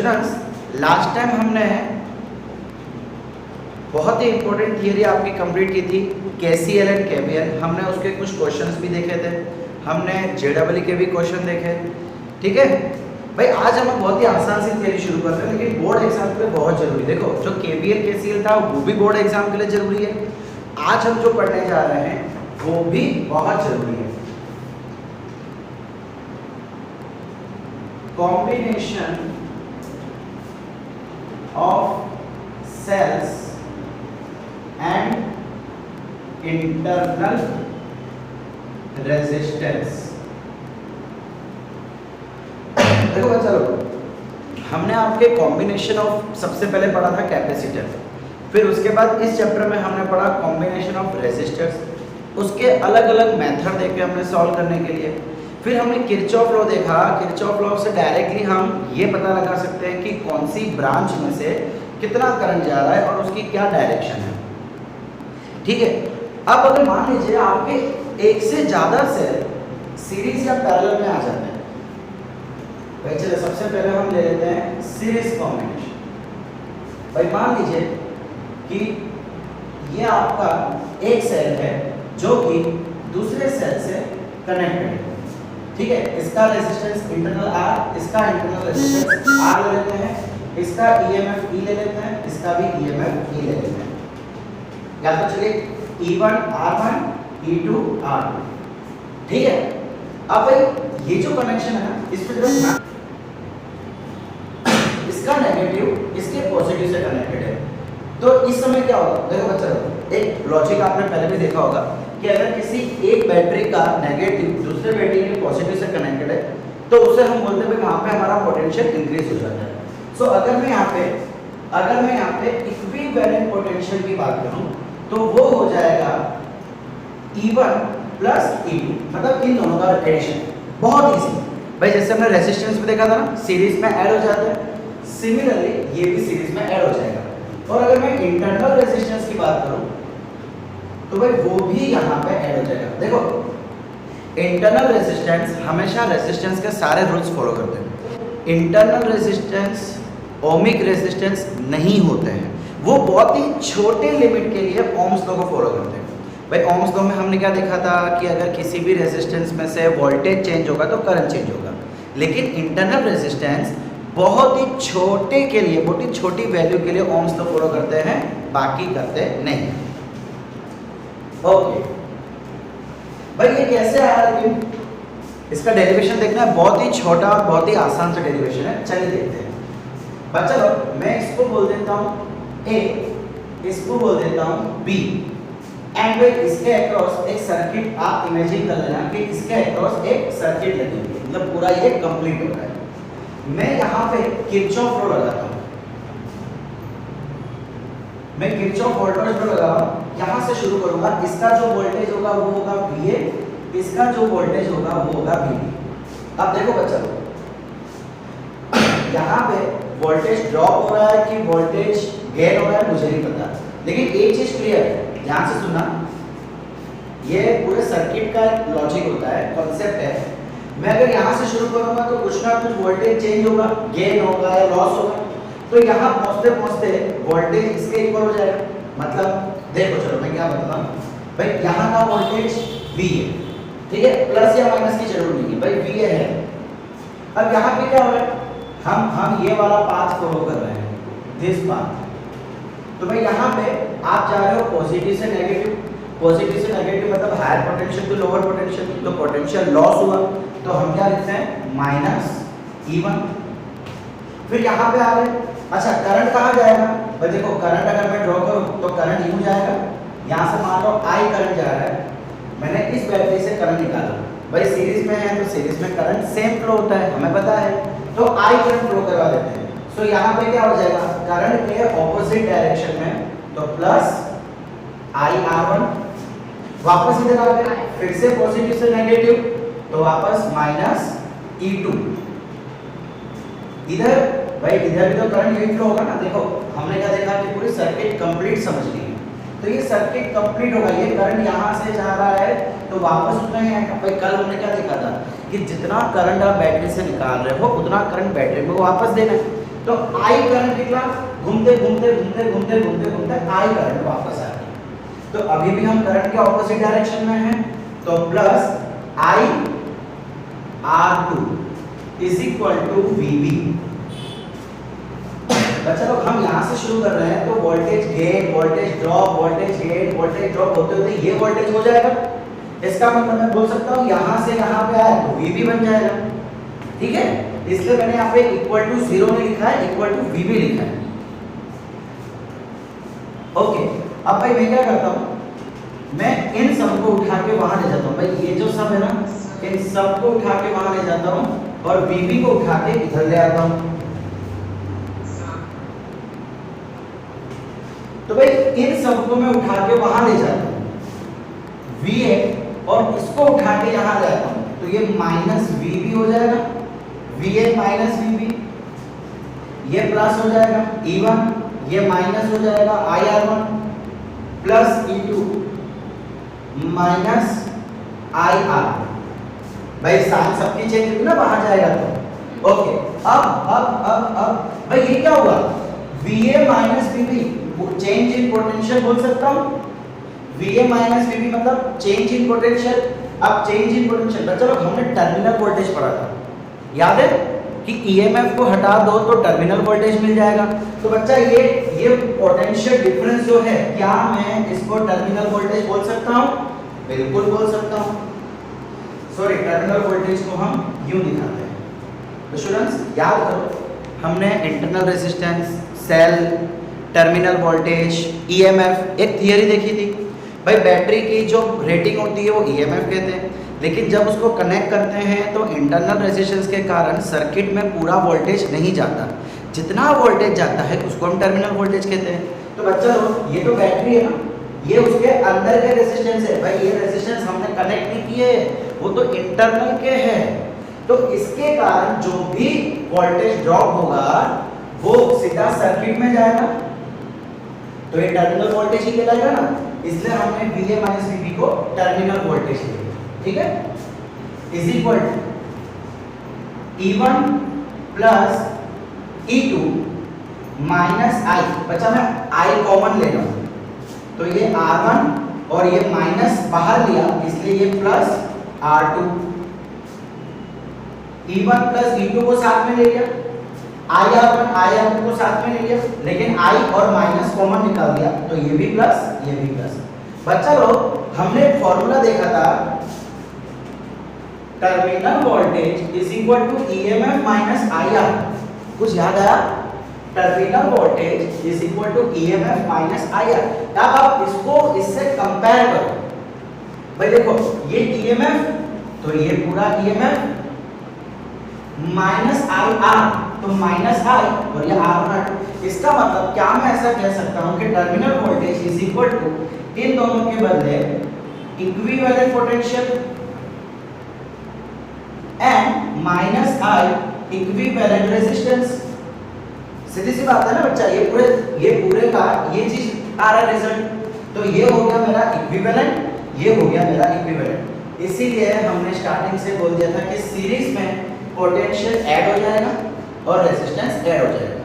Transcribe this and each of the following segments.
Students, last time हमने बहुत ही important theory आपकी कंप्लीट की थी, केसीएल एंड केवीएल। हमने उसके कुछ क्वेश्चंस भी देखे थे, हमने जेडब्ल्यू के भी क्वेश्चन देखे, ठीक है भाई। आज हम बहुत ही आसान सी थियरी शुरू करते हैं, लेकिन बोर्ड एग्जाम के लिए बहुत जरूरी। देखो, जो केवीएल केसीएल था वो भी बोर्ड एग्जाम के लिए जरूरी है। आज हम जो पढ़ने जा रहे हैं वो भी बहुत जरूरी है। Combination of cells and internal resistance. देखो बच्चा लोग, हमने आपके कॉम्बिनेशन ऑफ सबसे पहले पढ़ा था कैपेसिटर, फिर उसके बाद इस चैप्टर में हमने पढ़ा कॉम्बिनेशन ऑफ रेजिस्टर्स। उसके अलग अलग मेथड देखे हमने सॉल्व करने के लिए। फिर हमने किरचॉफ लॉ देखा। किरचॉफ लॉ से डायरेक्टली हम ये पता लगा सकते हैं कि कौन सी ब्रांच में से कितना करंट जा रहा है और उसकी क्या डायरेक्शन है, ठीक है। अब अगर मान लीजिए आपके एक से ज़्यादा सेल सीरीज या पैरेलल में आ जाते हैं, भाई चलिए सबसे पहले हम ले लेते हैं सीरीज कॉम्बिनेशन। भाई मान लीजिए कि ये आपका एक सेल है जो कि दूसरे सेल से कनेक्टेड है, ठीक है। इसका रेजिस्टेंस इंटरनल आर, इसका इंटरनल रेजिस्टेंस आर ले लेते हैं, इसका ईएमएफ ई ले लेते हैं, इसका भी ईएमएफ ई ले लेते हैं। या तो चलिए E1 R1 E2 R2, ठीक है। अब भाई ये जो कनेक्शन है ना, इस पे जरा इसका नेगेटिव इसके पॉजिटिव से कनेक्टेड है, तो इस समय क्या होगा। देखो बच्चा, एक लॉजिक आपने पहले भी देखा होगा कि अगर किसी एक बैटरी का नेगेटिव दूसरे बैटरी के पॉजिटिव से कनेक्टेड है तो उसे हम बोलते हैं वहाँ पे हमारा पोटेंशियल इंक्रीज हो जाता है। सो अगर मैं यहाँ पे इक्विवेलेंट पोटेंशियल की बात करूँ तो वो हो जाएगा E1 प्लस E2, मतलब इन दोनों का एडिशन। बहुत इजी भाई, जैसे हमने रेजिस्टेंस में देखा था ना, सीरीज में ऐड हो जाता है, सिमिलरली ये भी सीरीज में ऐड हो जाएगा। और अगर मैं इंटरनल रेजिस्टेंस की बात करूं तो भाई वो भी यहाँ पे ऐड हो जाएगा। देखो, इंटरनल रेजिस्टेंस हमेशा रेजिस्टेंस के सारे रूल्स फॉलो करते हैं। इंटरनल रेजिस्टेंस ओमिक रेजिस्टेंस नहीं होते हैं, वो बहुत ही छोटे लिमिट के लिए ओम्स लॉ को फॉलो करते हैं। भाई ओम्स लॉ में हमने क्या देखा था कि अगर किसी भी रेजिस्टेंस में से वोल्टेज चेंज होगा तो करंट चेंज होगा, लेकिन इंटरनल रेजिस्टेंस बहुत ही छोटे के लिए, बहुत ही छोटी वैल्यू के लिए ओम्स लॉ फॉलो करते हैं, बाकी करते नहीं। ओके भाई, ये कैसे आया, लेकिन इसका डेरिवेशन देखना है, बहुत ही छोटा और बहुत ही आसान सा डेरिवेशन है। चलिए देखते हैं बच्चा लोग। मैं इसको बोल देता हूँ A, इसको बोल देता हूँ B, एंड इसके अक्रॉस एक सर्किट आप इमेजिन कर लेना कि इसके अक्रॉस एक सर्किट लगी हुई है, मतलब पूरा ये कंप्लीट हो रहा है। मैं यहाँ पे किरचॉफ लॉ लगाता हूँ, मैं किरचॉफ वोल्टेज लॉ लगा रहा हूँ। यहाँ से शुरू करूंगा, इसका जो वोल्टेज होगा वो होगा VA, इसका जो वोल्टेज होगा वो होगा VB। अब देखो बच्चा, यहाँ पे वोल्टेज ड्रॉप हो रहा है कि वोल्टेज गेन हो रहा है मुझे नहीं पता, लेकिन एक चीज क्लियर है, ध्यान से सुनना। ये पूरे सर्किट का लॉजिक होता है, कॉन्सेप्ट है। मैं अगर यहाँ से शुरू करूंगा तो कुछ ना कुछ वोल्टेज चेंज होगा, गेन होगा या लॉस होगा, तो यहाँ पहुँचते पहुँचते वोल्टेज इसके इक्वल हो जाएगा। मतलब देखो, चलो मैं क्या बताता हूँ भाई, यहाँ का वोल्टेज V है, ठीक है, प्लस या माइनस की जरूरत नहीं है भाई, V है। अब यहाँ पे क्या हो रहा है, हम ये वाला पाथ फॉलो कर रहे हैं, दिस पाथ। तो भाई यहाँ पे आप जा रहे हो पॉजिटिव से नेगेटिव, पॉजिटिव से नेगेटिव मतलब higher potential to lower potential, तो पोटेंशियल लॉस हुआ, तो हम क्या लिखते हैं माइनस E1। फिर यहाँ पे आ रहे, अच्छा करंट कहाँ जाएगा भाई, देखो करंट अगर मैं ड्रॉ करूँ तो करंट यूँ जाएगा, यहाँ से मान लो I करंट जा रहा है, मैंने इस बैटरी से करंट निकाला, भाई सीरीज में है तो सीरीज में करंट सेम फ्लो होता है, हमें पता है, तो I करंट फ्लो करवा देते हैं। सो यहाँ पे क्या हो जाएगा, करंट के ऑपोजिट डायरेक्शन में, तो प्लस IR1, वापस इधर आ गए, फिर से पॉजिटिव से नेगेटिव, तो वापस माइनस E2। इधर भाई इधर भी तो करंट यही फ्लो होगा ना। देखो हमने क्या देखा कि पूरी सर्किट कंप्लीट समझ ली है, तो ये सर्किट कंप्लीट होगा, ये करंट यहाँ से जा रहा है तो वापस उतना ही आएगा। भाई कल हमने क्या देखा था कि जितना करंट आप बैटरी से निकाल रहे हो उतना करंट बैटरी में वापस देना है। तो आई करंट निकला, घूमते घूमते घूमते घूमते घूमते घूमते आई करंट वापस आ गया। तो अभी भी हम करंट के ऑपोजिट डायरेक्शन में हैं, तो plus I R2 is equal to VB। बच्चा लोग हम यहाँ से शुरू कर रहे हैं, तो voltage gain, voltage drop, voltage gain, voltage drop होते होते ये वोल्टेज हो जाएगा। इसका मतलब मैं बोल सकता हूँ यहाँ से यहाँ पे आया तो VB बन जाएगा, ठीक है। इसलिए मैंने यहाँ पे इक्वल टू 0 नहीं लिखा है, इक्वल टू VB लिखा है। ओके, अब भाई मैं क्या करता हूँ, मैं इन सब को उठा के वहां ले जाता हूँ। भाई ये जो सब है ना, इन सब को उठा के वहां ले जाता हूँ और VB को उठा के इधर ले आता हूँ। तो भाई इन सबको मैं उठा के वहां ले जाता हूँ, VA, और इसको उठा के यहाँ ले आता हूँ, तो ये माइनस VB हो जाएगा, VA माइनस VB, ये प्लस हो जाएगा E1, ये माइनस हो जाएगा IR1 plus E2 minus IR। भाई साइन सबकी चेंज होगी ना, बाहर जाएगा तो। ओके, अब भाई ये क्या हुआ, VA minus VB, change in potential बोल सकता हूँ। VA माइनस VB मतलब चेंज इन पोटेंशियल। अब चेंज इन पोटेंशियल चलो हमने टर्मिनल वोल्टेज पढ़ा था, याद है कि EMF को हटा दो तो टर्मिनल वोल्टेज मिल जाएगा। तो बच्चा ये पोटेंशियल डिफरेंस जो है, क्या मैं इसको टर्मिनल वोल्टेज बोल सकता हूँ? बिल्कुल बोल सकता हूँ। सॉरी, टर्मिनल वोल्टेज को हम यूं दिखाते हैं। तो स्टूडेंट्स याद करो, हमने internal resistance, cell, terminal voltage, EMF एक थियरी देखी थी। भाई बैटरी की जो रेटिंग होती है वो EMF कहते हैं, लेकिन जब उसको कनेक्ट करते हैं तो इंटरनल रेजिस्टेंस के कारण सर्किट में पूरा वोल्टेज नहीं जाता, जितना वोल्टेज जाता है उसको हम टर्मिनल वोल्टेज कहते हैं। तो बच्चा लोग ये तो बैटरी है ना, ये उसके अंदर के रेजिस्टेंस है। भाई ये रेजिस्टेंस हमने कनेक्ट नहीं किए, वो तो इंटरनल के है। तो इसके कारण जो भी वोल्टेज ड्रॉप होगा वो सीधा सर्किट में जाएगा, तो ये टर्मिनल वोल्टेज ही कहलाएगा ना। इसलिए हमने VA माइनस VB को टर्मिनल वोल्टेज लिया, ठीक है। Is equal to E1 plus E2 minus I। बच्चा मैं I कॉमन ले रहा हूं, तो ये R1 और ये माइनस बाहर लिया, इसलिए ये plus R2। E1 plus E2 को साथ में ले लिया, IR1 को साथ में ले लिया, लेकिन I और माइनस कॉमन निकाल दिया, तो ये भी प्लस ये भी प्लस। बच्चा लोग हमने एक फॉर्मूला देखा था, terminal voltage is equal to EMF minus IR। कुछ याद आया? Terminal voltage is equal to EMF minus IR। अब आप इसको इससे कंपेयर करो। भाई देखो ये EMF, तो ये पूरा EMF माइनस IR, तो माइनस I और ये R0। इसका मतलब क्या मैं ऐसा कह सकता हूं कि terminal voltage is equal to इन दोनों के बदले equivalent potential and minus I equivalent resistance. सीधी सी बात है ना बच्चा, ये पूरे का ये चीज आ रहा है रिजल्ट। तो ये हो गया मेरा इक्विवेलेंट, ये हो गया मेरा इक्विवेलेंट। इसीलिए हमने स्टार्टिंग से बोल दिया था कि सीरीज में पोटेंशियल ऐड हो जाएगा और रेजिस्टेंस ऐड हो जाएगा।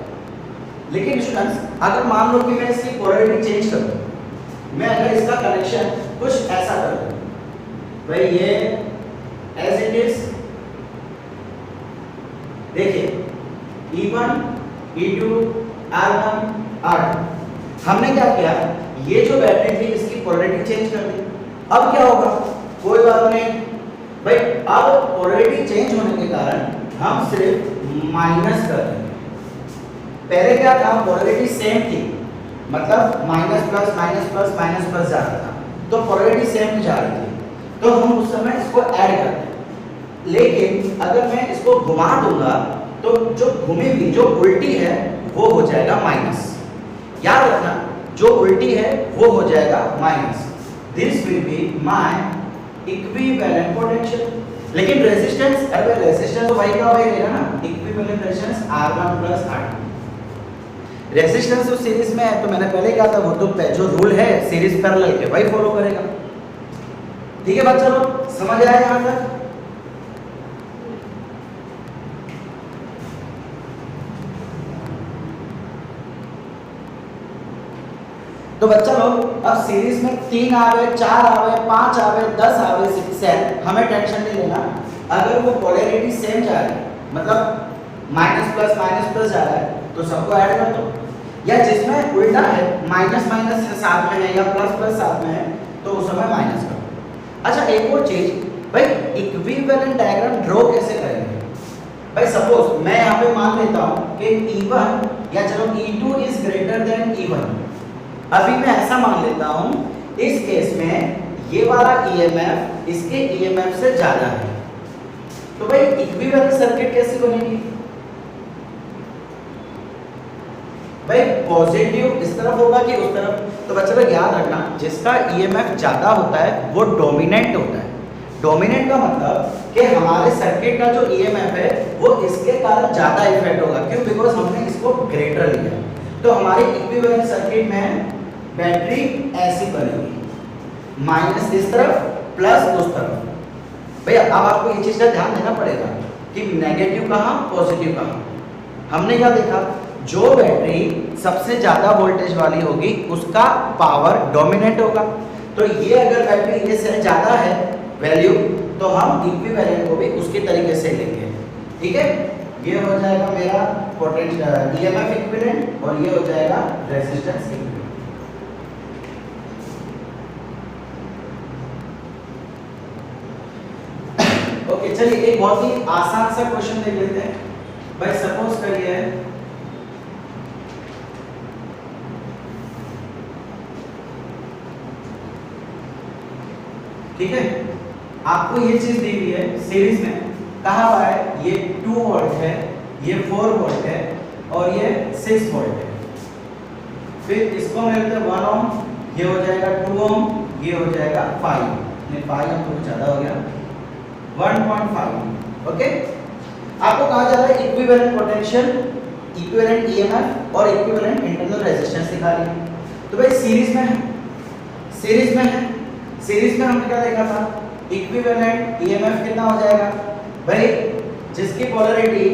लेकिन स्टूडेंट्स अगर मान लो कि मैं इसकी पोलैरिटी चेंज कर दूं, मैं अगर इसका कनेक्शन कुछ ऐसा कर दूं, भाई ये एज इट इज, देखिए E1 E2 R1 R2, हमने क्या किया, ये जो बैटरी थी इसकी पोलैरिटी चेंज कर दी। अब क्या होगा, कोई बात नहीं भाई, अब पोलैरिटी चेंज होने के कारण हम सिर्फ माइनस कर देंगे। पहले क्या था, पोलैरिटी सेम थी, मतलब minus plus minus plus minus plus जा रहा था, तो पोलैरिटी सेम जा रही थी, तो हम उस समय इसको ऐड करते हैं। लेकिन अगर मैं इसको घुमा दूंगा तो जो घूमी हुई जो उल्टी है वो हो जाएगा माइनस। याद रखना, जो उल्टी है वो हो जाएगा minus. This will be my equivalent potential. लेकिन रेजिस्टेंस, अरे रेजिस्टेंस तो भाई का भाई रहेगा ना, equivalent resistance R1 plus R2। Resistance तो सीरीज में है, तो मैंने पहले कहा था वो तो जो रूल है सीरीज पैरेलल के वही फॉलो करेगा। ठीक है बच्चा लोग, समझ आया यहाँ तक? तो बच्चा लोग अब सीरीज में 3 आवे, 4 आवे, 5 आवे, 10 आवे, 6 है, हमें टेंशन नहीं लेना। अगर वो पोलैरिटी सेम जा रही है, मतलब माइनस प्लस जा रहा है, तो सबको ऐड कर दो। या जिसमें उल्टा है, माइनस माइनस साथ में है या प्लस प्लस साथ में है, तो उस समय माइनस करो। अच्छा एक और चीज भाई, इक्विवेलेंट डायग्राम ड्रॉ कैसे करेंगे? भाई सपोज मैं यहाँ पे मान लेता हूँ कि E1 या चलो E2 is greater than E1। अभी मैं ऐसा मान लेता हूँ, इस केस में ये वाला EMF इसके EMF से ज्यादा है, तो भाई इक्विवेलेंट सर्किट कैसे बनेगी? भाई पॉजिटिव इस तरफ होगा कि उस तरफ? तो बच्चों लोग याद रखना, जिसका EMF ज्यादा होता है वो डोमिनेंट होता है। डोमिनेंट का मतलब कि हमारे सर्किट का जो EMF है वो इसके कारण ज्यादा इफेक्ट होगा। क्यों? बिकॉज हमने इसको ग्रेटर लिया। तो हमारे इक्विवेलेंट सर्किट में बैटरी ऐसी बनेगी, माइनस इस तरफ प्लस उस तरफ। भैया अब आपको ये चीज का ध्यान देना पड़ेगा कि नेगेटिव कहाँ पॉजिटिव कहाँ। हमने क्या देखा, जो बैटरी सबसे ज्यादा वोल्टेज वाली होगी उसका पावर डोमिनेंट होगा। तो ये अगर बैटरी ये से ज्यादा है वैल्यू, तो हम इक्विवेलेंट को भी उसके तरीके से लेंगे। ठीक है, ये हो जाएगा मेरा पोटेंशियल EMF इक्विवेलेंट और ये हो जाएगा रेजिस्टेंस इक्विवेलेंट। ओके चलिए एक बहुत ही आसान सा क्वेश्चन देख लेते हैं। भाई सपोज करिए ठीक है, आपको ये चीज दी हुई है सीरीज में, कहा हुआ है ये 2 वोल्ट है, ये 4 वोल्ट है और ये 6 वोल्ट है। फिर इसको मिलते हैं 1 ओम, ये हो जाएगा 2 ओम, ये हो जाएगा 5, नहीं 5 ओम तो ज्यादा हो गया, 1.5। ओके, आपको कहा जा रहा है इक्विवेलेंट पोटेंशियल, इक्विवेलेंट EMF और इक्विवेलेंट इंटरनल रेजिस्टेंस दिखा रही है। तो भाई सीरीज में है, सीरीज में है, सीरीज में हमने क्या देखा था, इक्विवेलेंट EMF कितना हो जाएगा भाई, जिसकी पोलैरिटी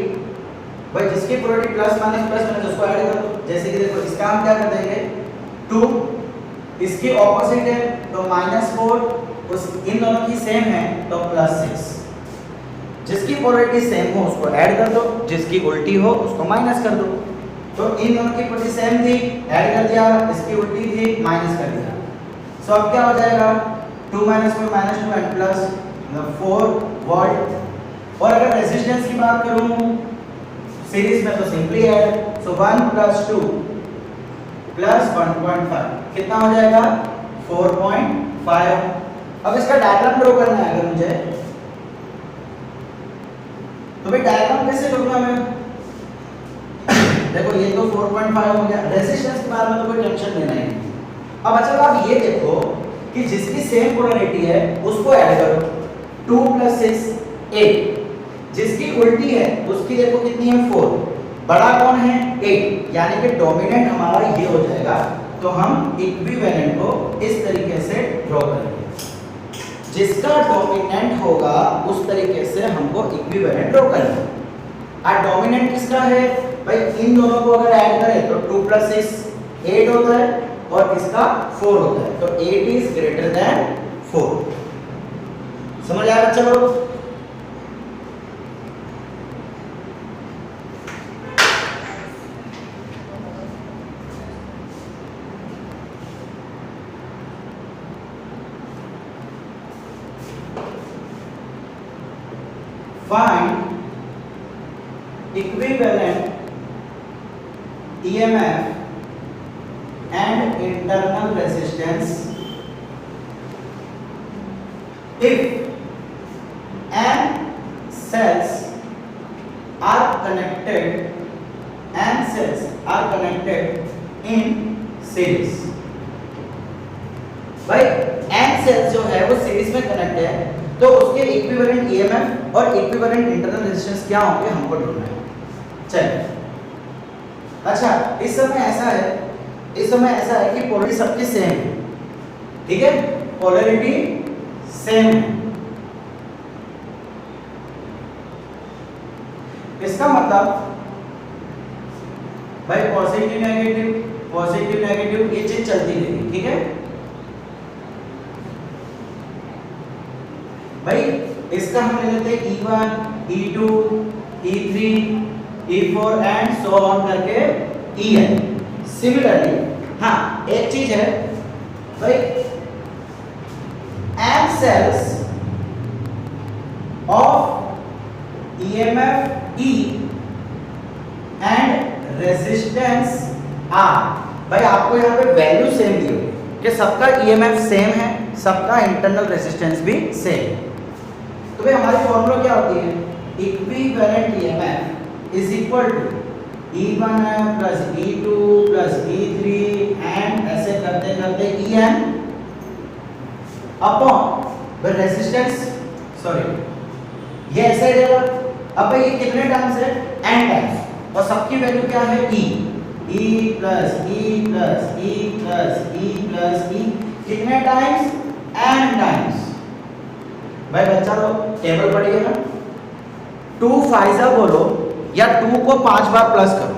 प्लस माइनस उसको ऐड कर दो। जैसे कि देखो इसका हम क्या कर देंगे 2, इसकी ऑपोजिट है तो -4, उस इन दोनों की सेम है तो +6। जिसकी पोलैरिटी सेम हो उसको ऐड कर दो, जिसकी उल्टी हो उसको माइनस कर दो। तो इन दोनों की पोलैरिटी सेम थी, ऐड कर दिया, इसकी उल्टी थी, माइनस कर दिया। सो अब क्या हो जाएगा 2 - 4 - 2 एंड प्लस 4 वोल्ट। और अगर रेजिस्टेंस की बात करूं सीरीज में तो सिंपली ऐड, सो 1 + 2 + 1.5 कितना हो जाएगा 4.5। अब इसका डायग्राम ड्रॉ करना है अगर मुझे, तो भाई डायग्राम कैसे करूंगा मैं? देखो ये तो 4.5 हो गया, रेजिस्टेंस के बारे में तो कोई टेंशन लेना ही नहीं। अब अच्छा आप ये देखो कि जिसकी सेम पोलैरिटी है उसको ऐड करो, 2 + 6 8, जिसकी उल्टी है उसकी देखो कितनी है 4, बड़ा कौन है 8, यानी कि डोमिनेंट हमारा ये हो जाएगा। तो हम इक्विवेलेंट को इस तरीके से ड्रॉ करेंगे, जिसका डोमिनेंट होगा उस तरीके से हमको इक्विवेलेंट ड्रॉ करना है। और डोमिनेंट किसका है भाई, इन दोनों को अगर ऐड करें तो 2 + 6 8 होता है और इसका 4 होता है, तो 8 इज ग्रेटर देन 4। समझ आया बच्चा लोग? Find equivalent EMF and internal resistance if n cells are connected in series। भाई n सेल्स जो है वो सीरीज में कनेक्ट है, तो उसके इक्विवेलेंट EMF और इक्विवेलेंट इंटरनल रेजिस्टेंस क्या होंगे हमको ढूंढना है। चलिए अच्छा इस समय ऐसा है कि पोलैरिटी सबकी सेम है, ठीक है, पोलैरिटी सेम है। इसका मतलब भाई पॉजिटिव पॉजिटिव नेगेटिव ये चीज चलती रहेगी, ठीक है भाई। इसका हम ले लेते हैं E1, E2, E3, E4 and so on करके En। सिमिलरली हाँ एक चीज है भाई, M cells of EMF E and resistance R। भाई आपको यहाँ पे वैल्यू सेम दी हुई कि सबका EMF सेम है, सबका इंटरनल रेजिस्टेंस भी सेम। तो भाई हमारी फॉर्मूला क्या होती है, equivalent EMF is equal to E1 plus E2 plus E3 and ऐसे करते करते En अपॉन रेजिस्टेंस, सॉरी ये ऐसे रहेगा। अब भाई ये कितने टाइम्स है, n टाइम्स, और सबकी वैल्यू क्या है E plus E plus E plus E plus E, कितने टाइम्स, n टाइम्स। भाई बच्चा लोग टेबल पढ़िए ना, 2 फाइजा बोलो या 2 को 5 बार प्लस करो,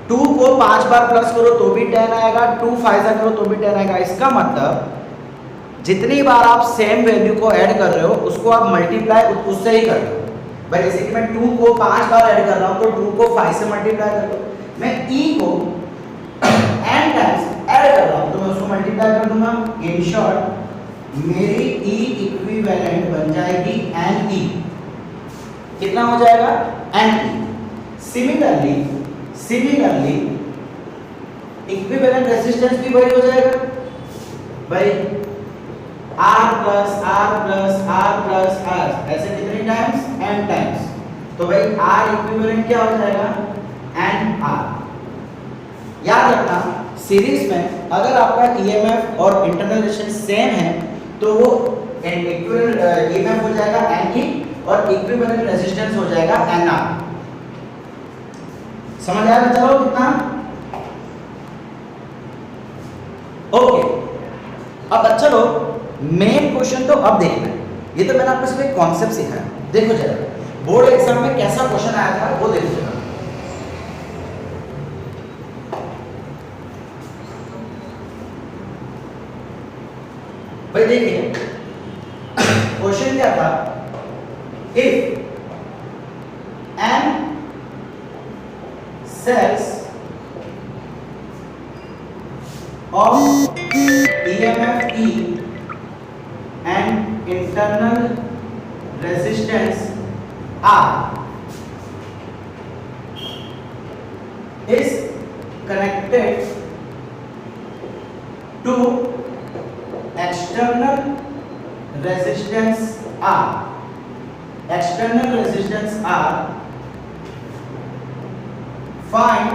2 को 5 बार प्लस करो तो भी 10 आएगा, 2 फाइजा करो तो भी 10 आएगा। इसका मतलब जितनी बार आप सेम वैल्यू को ऐड कर रहे हो उसको आप मल्टीप्लाई उससे ही कर दो। भाई जैसे कि मैं 2 को 5 बार ऐड कर रहा हूँ तो 2 को 5 से मल्टीप्लाई कर दो, मैं E को n टाइम्स ऐड कर रहा हूँ तो मैं उसको मल्टीप्लाई कर दूंगा। इन शॉर्ट मेरी E इक्विवेलेंट बन जाएगी NE, कितना हो जाएगा, NE। सिमिलरली इक्विवेलेंट रेजिस्टेंस भी वही हो जाएगा भाई, R plus R plus R plus R, ऐसे कितनी टाइम्स, n टाइम्स। तो भाई R इक्विवेलेंट क्या हो जाएगा, NR। याद रखना सीरीज में अगर आपका EMF और इंटरनल रेजिस्टेंस सेम है तो वो इक्विवेलेंट EMF हो जाएगा NE और इक्विवेलेंट रेजिस्टेंस हो जाएगा NR। समझ आया बच्चा लोग कितना, ओके। अब बच्चा लोग मेन क्वेश्चन तो अब देखना है, ये तो मैंने आपको सिर्फ एक कॉन्सेप्ट सिखाया, देखो जरा बोर्ड एग्जाम में कैसा क्वेश्चन आया था वो देखो जरा। भाई देखिए क्वेश्चन क्या था, if n cells of EMF E and internal resistance R is connected to external resistance R, find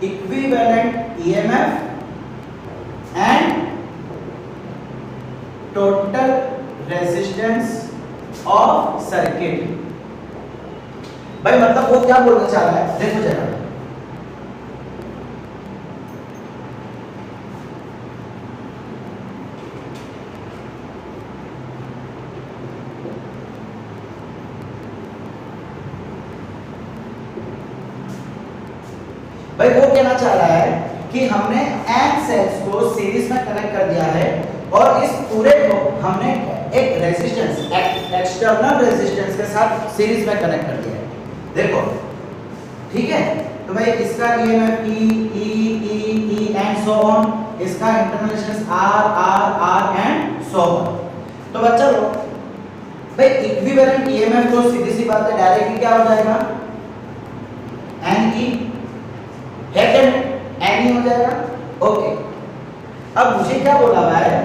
equivalent EMF and total resistance of circuit। भाई मतलब वो क्या बोलना चाह रहा है, देखो जरा। भाई वो कहना चाह रहा है कि हमने n सेल्स को सीरीज में कनेक्ट कर दिया है और इस पूरे को हमने एक रेजिस्टेंस एक्सटर्नल रेजिस्टेंस के साथ सीरीज में कनेक्ट कर दिया है। देखो ठीक है, तो भाई इसका EMF E and so on, इसका internal resistance R and so on. तो बच्चा लोग भाई इक्विवेलेंट EMF तो सीधी सी बात है डायरेक्टली क्या हो जाएगा, NE है क्या, NE हो जाएगा, ओके। अब मुझे क्या बोला हुआ है,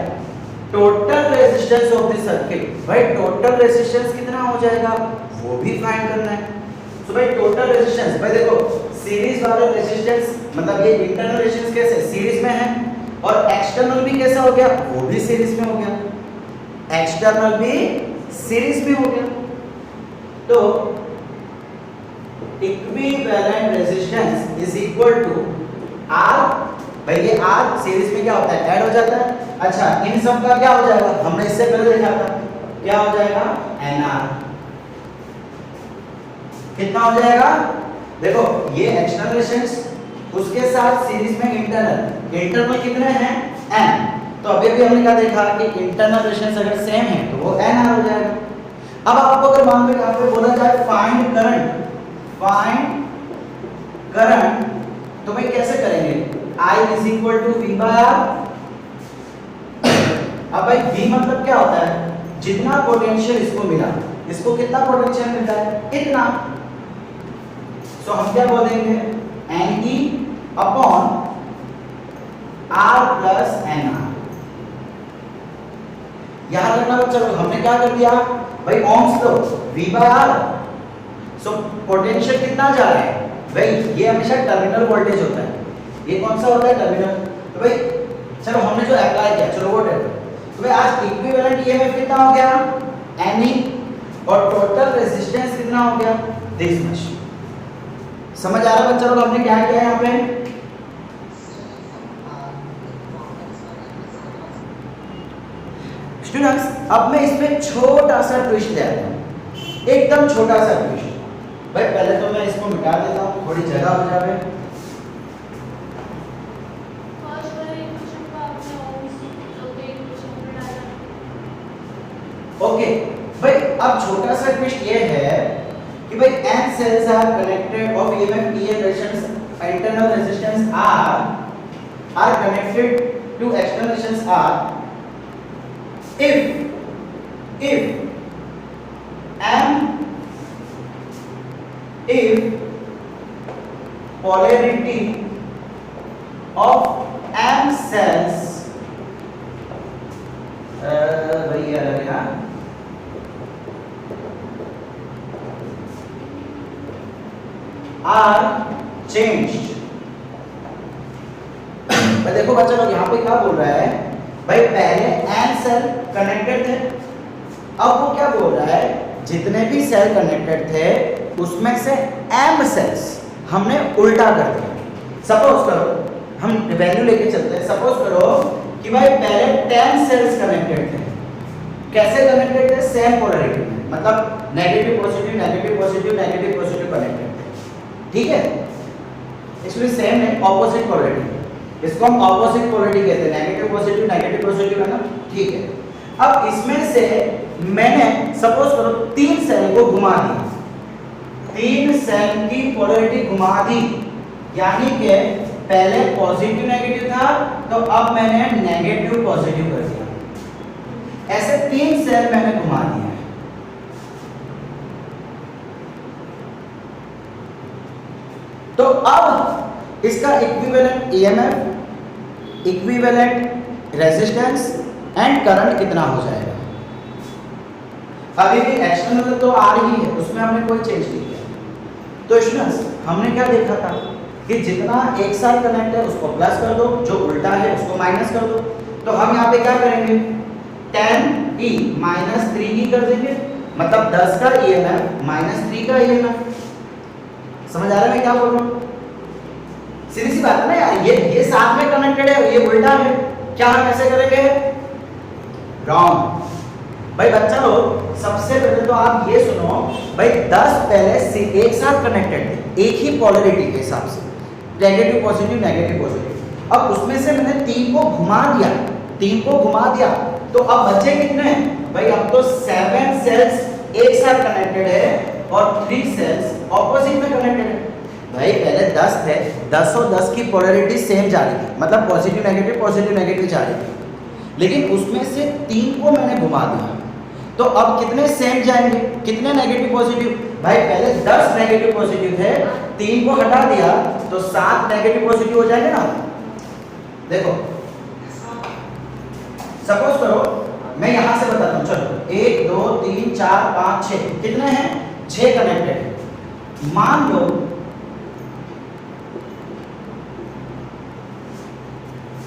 total resistance of the circuit. भाई टोटल रेजिस्टेंस कितना हो जाएगा वो भी फाइंड करना है। तो भाई टोटल रेजिस्टेंस, भाई देखो सीरीज वाला रेजिस्टेंस मतलब ये इंटरनल रेजिस्टेंस कैसे सीरीज में है और एक्सटर्नल भी कैसा हो गया, वो भी सीरीज में हो गया, एक्सटर्नल भी सीरीज में हो गया। तो equivalent resistance is equal to R, भाई ये R सीरीज में क्या होता है, ऐड हो जाता है। अच्छा इन सब का क्या हो जाएगा, हमने इससे पहले देखा था, क्या हो जाएगा, NR। कितना हो जाएगा, देखो ये एक्सटर्नल रेजिस्टेंस उसके साथ सीरीज में इंटरनल कितने हैं n। तो अभी भी हमने क्या देखा कि इंटरनल रेजिस्टेंस अगर सेम है तो वो NR हो जाएगा। अब आपको अगर मान लो यहाँ पे बोला जाए फाइंड करंट तो भाई कैसे करेंगे, I is equal to V by R। अब भाई V मतलब क्या होता है, जितना पोटेंशियल इसको मिला, इसको कितना पोटेंशियल मिलता है, इतना। सो हम क्या बोल देंगे, Ne upon R plus NR। याद रखना बच्चा, हमने क्या कर दिया भाई, Ohm's law V by R। So potential कितना जा रहा है भाई, ये हमेशा टर्मिनल वोल्टेज होता है, ये कौन सा होता है टर्मिनल। तो भाई चलो हमने जो अप्लाई किया, चलो वोट है, तो भाई आज इक्विवेलेंट ईएमएफ कितना हो गया Ne, और टोटल रेजिस्टेंस कितना हो गया दिस मच। समझ आ रहा है बच्चा लोग हमने क्या किया यहाँ पे। स्टूडेंट्स अब मैं इसमें छोटा सा ट्विस्ट ले आता हूँ, एकदम छोटा सा ट्विस्ट। भाई पहले तो मैं इसको मिटा देता हूँ, थोड़ी जगह हो जाए। ओके भाई अब छोटा सा ट्विस्ट ये है कि भाई n cells are connected of EMF EM resistance, internal resistance are connected to external resistance R if polarity of M cells वही अलग है are changed। मैं देखो बच्चा लोग यहाँ पे क्या बोल रहा है भाई, पहले n सेल कनेक्टेड थे, अब वो क्या बोल रहा है, जितने भी सेल कनेक्टेड थे उसमें से m सेल्स हमने उल्टा कर दिया। सपोज करो हम वैल्यू लेके चलते हैं, सपोज करो कि भाई पहले 10 सेल्स कनेक्टेड थे, कैसे कनेक्टेड थे, सेम पोलैरिटी में, मतलब negative positive negative positive negative positive connected थे, ठीक है। इसमें सेम है ऑपोजिट पोलैरिटी, इसको हम ऑपोजिट पोलैरिटी कहते हैं, नेगेटिव पॉजिटिव है ना, ठीक है। अब इसमें से मैंने सपोज करो 3 सेल को घुमा दिया, 3 सेल की पोलैरिटी घुमा दी, यानी कि पहले पॉजिटिव नेगेटिव था तो अब मैंने नेगेटिव पॉजिटिव कर दिया, ऐसे 3 सेल मैंने घुमा दिया। तो अब इसका equivalent EMF, equivalent resistance and current कितना हो जाएगा। अभी भी एक्सटर्नल तो आ रही है, उसमें हमने कोई चेंज नहीं किया। तो स्टूडेंट्स हमने क्या देखा था कि जितना एक साथ कनेक्ट है उसको प्लस कर दो, जो उल्टा है उसको माइनस कर दो। तो हम यहाँ पे क्या करेंगे, 10e माइनस 3e कर देंगे, मतलब 10 का ईएमएफ माइनस 3 का ईएमएफ। समझ आ रहा है मैं क्या बोल रहा हूँ, सीधी सी बात है ना यार, ये साथ में कनेक्टेड है, ये उल्टा है, क्या हम ऐसे करेंगे, रॉन्ग। भाई बच्चा लोग सबसे पहले तो आप ये सुनो भाई, 10 पहले से एक साथ कनेक्टेड थे, एक ही पोलैरिटी के हिसाब से, नेगेटिव पॉजिटिव नेगेटिव पॉजिटिव। अब उसमें से मैंने 3 को घुमा दिया, 3 को घुमा दिया, तो अब बचे कितने हैं भाई, अब तो 7 सेल्स एक साथ कनेक्टेड है और 3 सेल्स ऑपोजिट में कनेक्टेड है। भाई पहले 10 थे, 10 और 10 की पोलैरिटी सेम जा रही थी, मतलब पॉजिटिव नेगेटिव जा रही थी, लेकिन उसमें से 3 को मैंने घुमा दिया, तो अब कितने सेम जाएंगे, कितने नेगेटिव पॉजिटिव। भाई पहले 10 नेगेटिव पॉजिटिव थे, 3 को हटा दिया तो 7 नेगेटिव पॉजिटिव हो जाएंगे ना। देखो सपोज करो मैं यहां से बताता हूं, चलो 1 2 3 4 5 6 कितने हैं, 6 कनेक्टेड। मान लो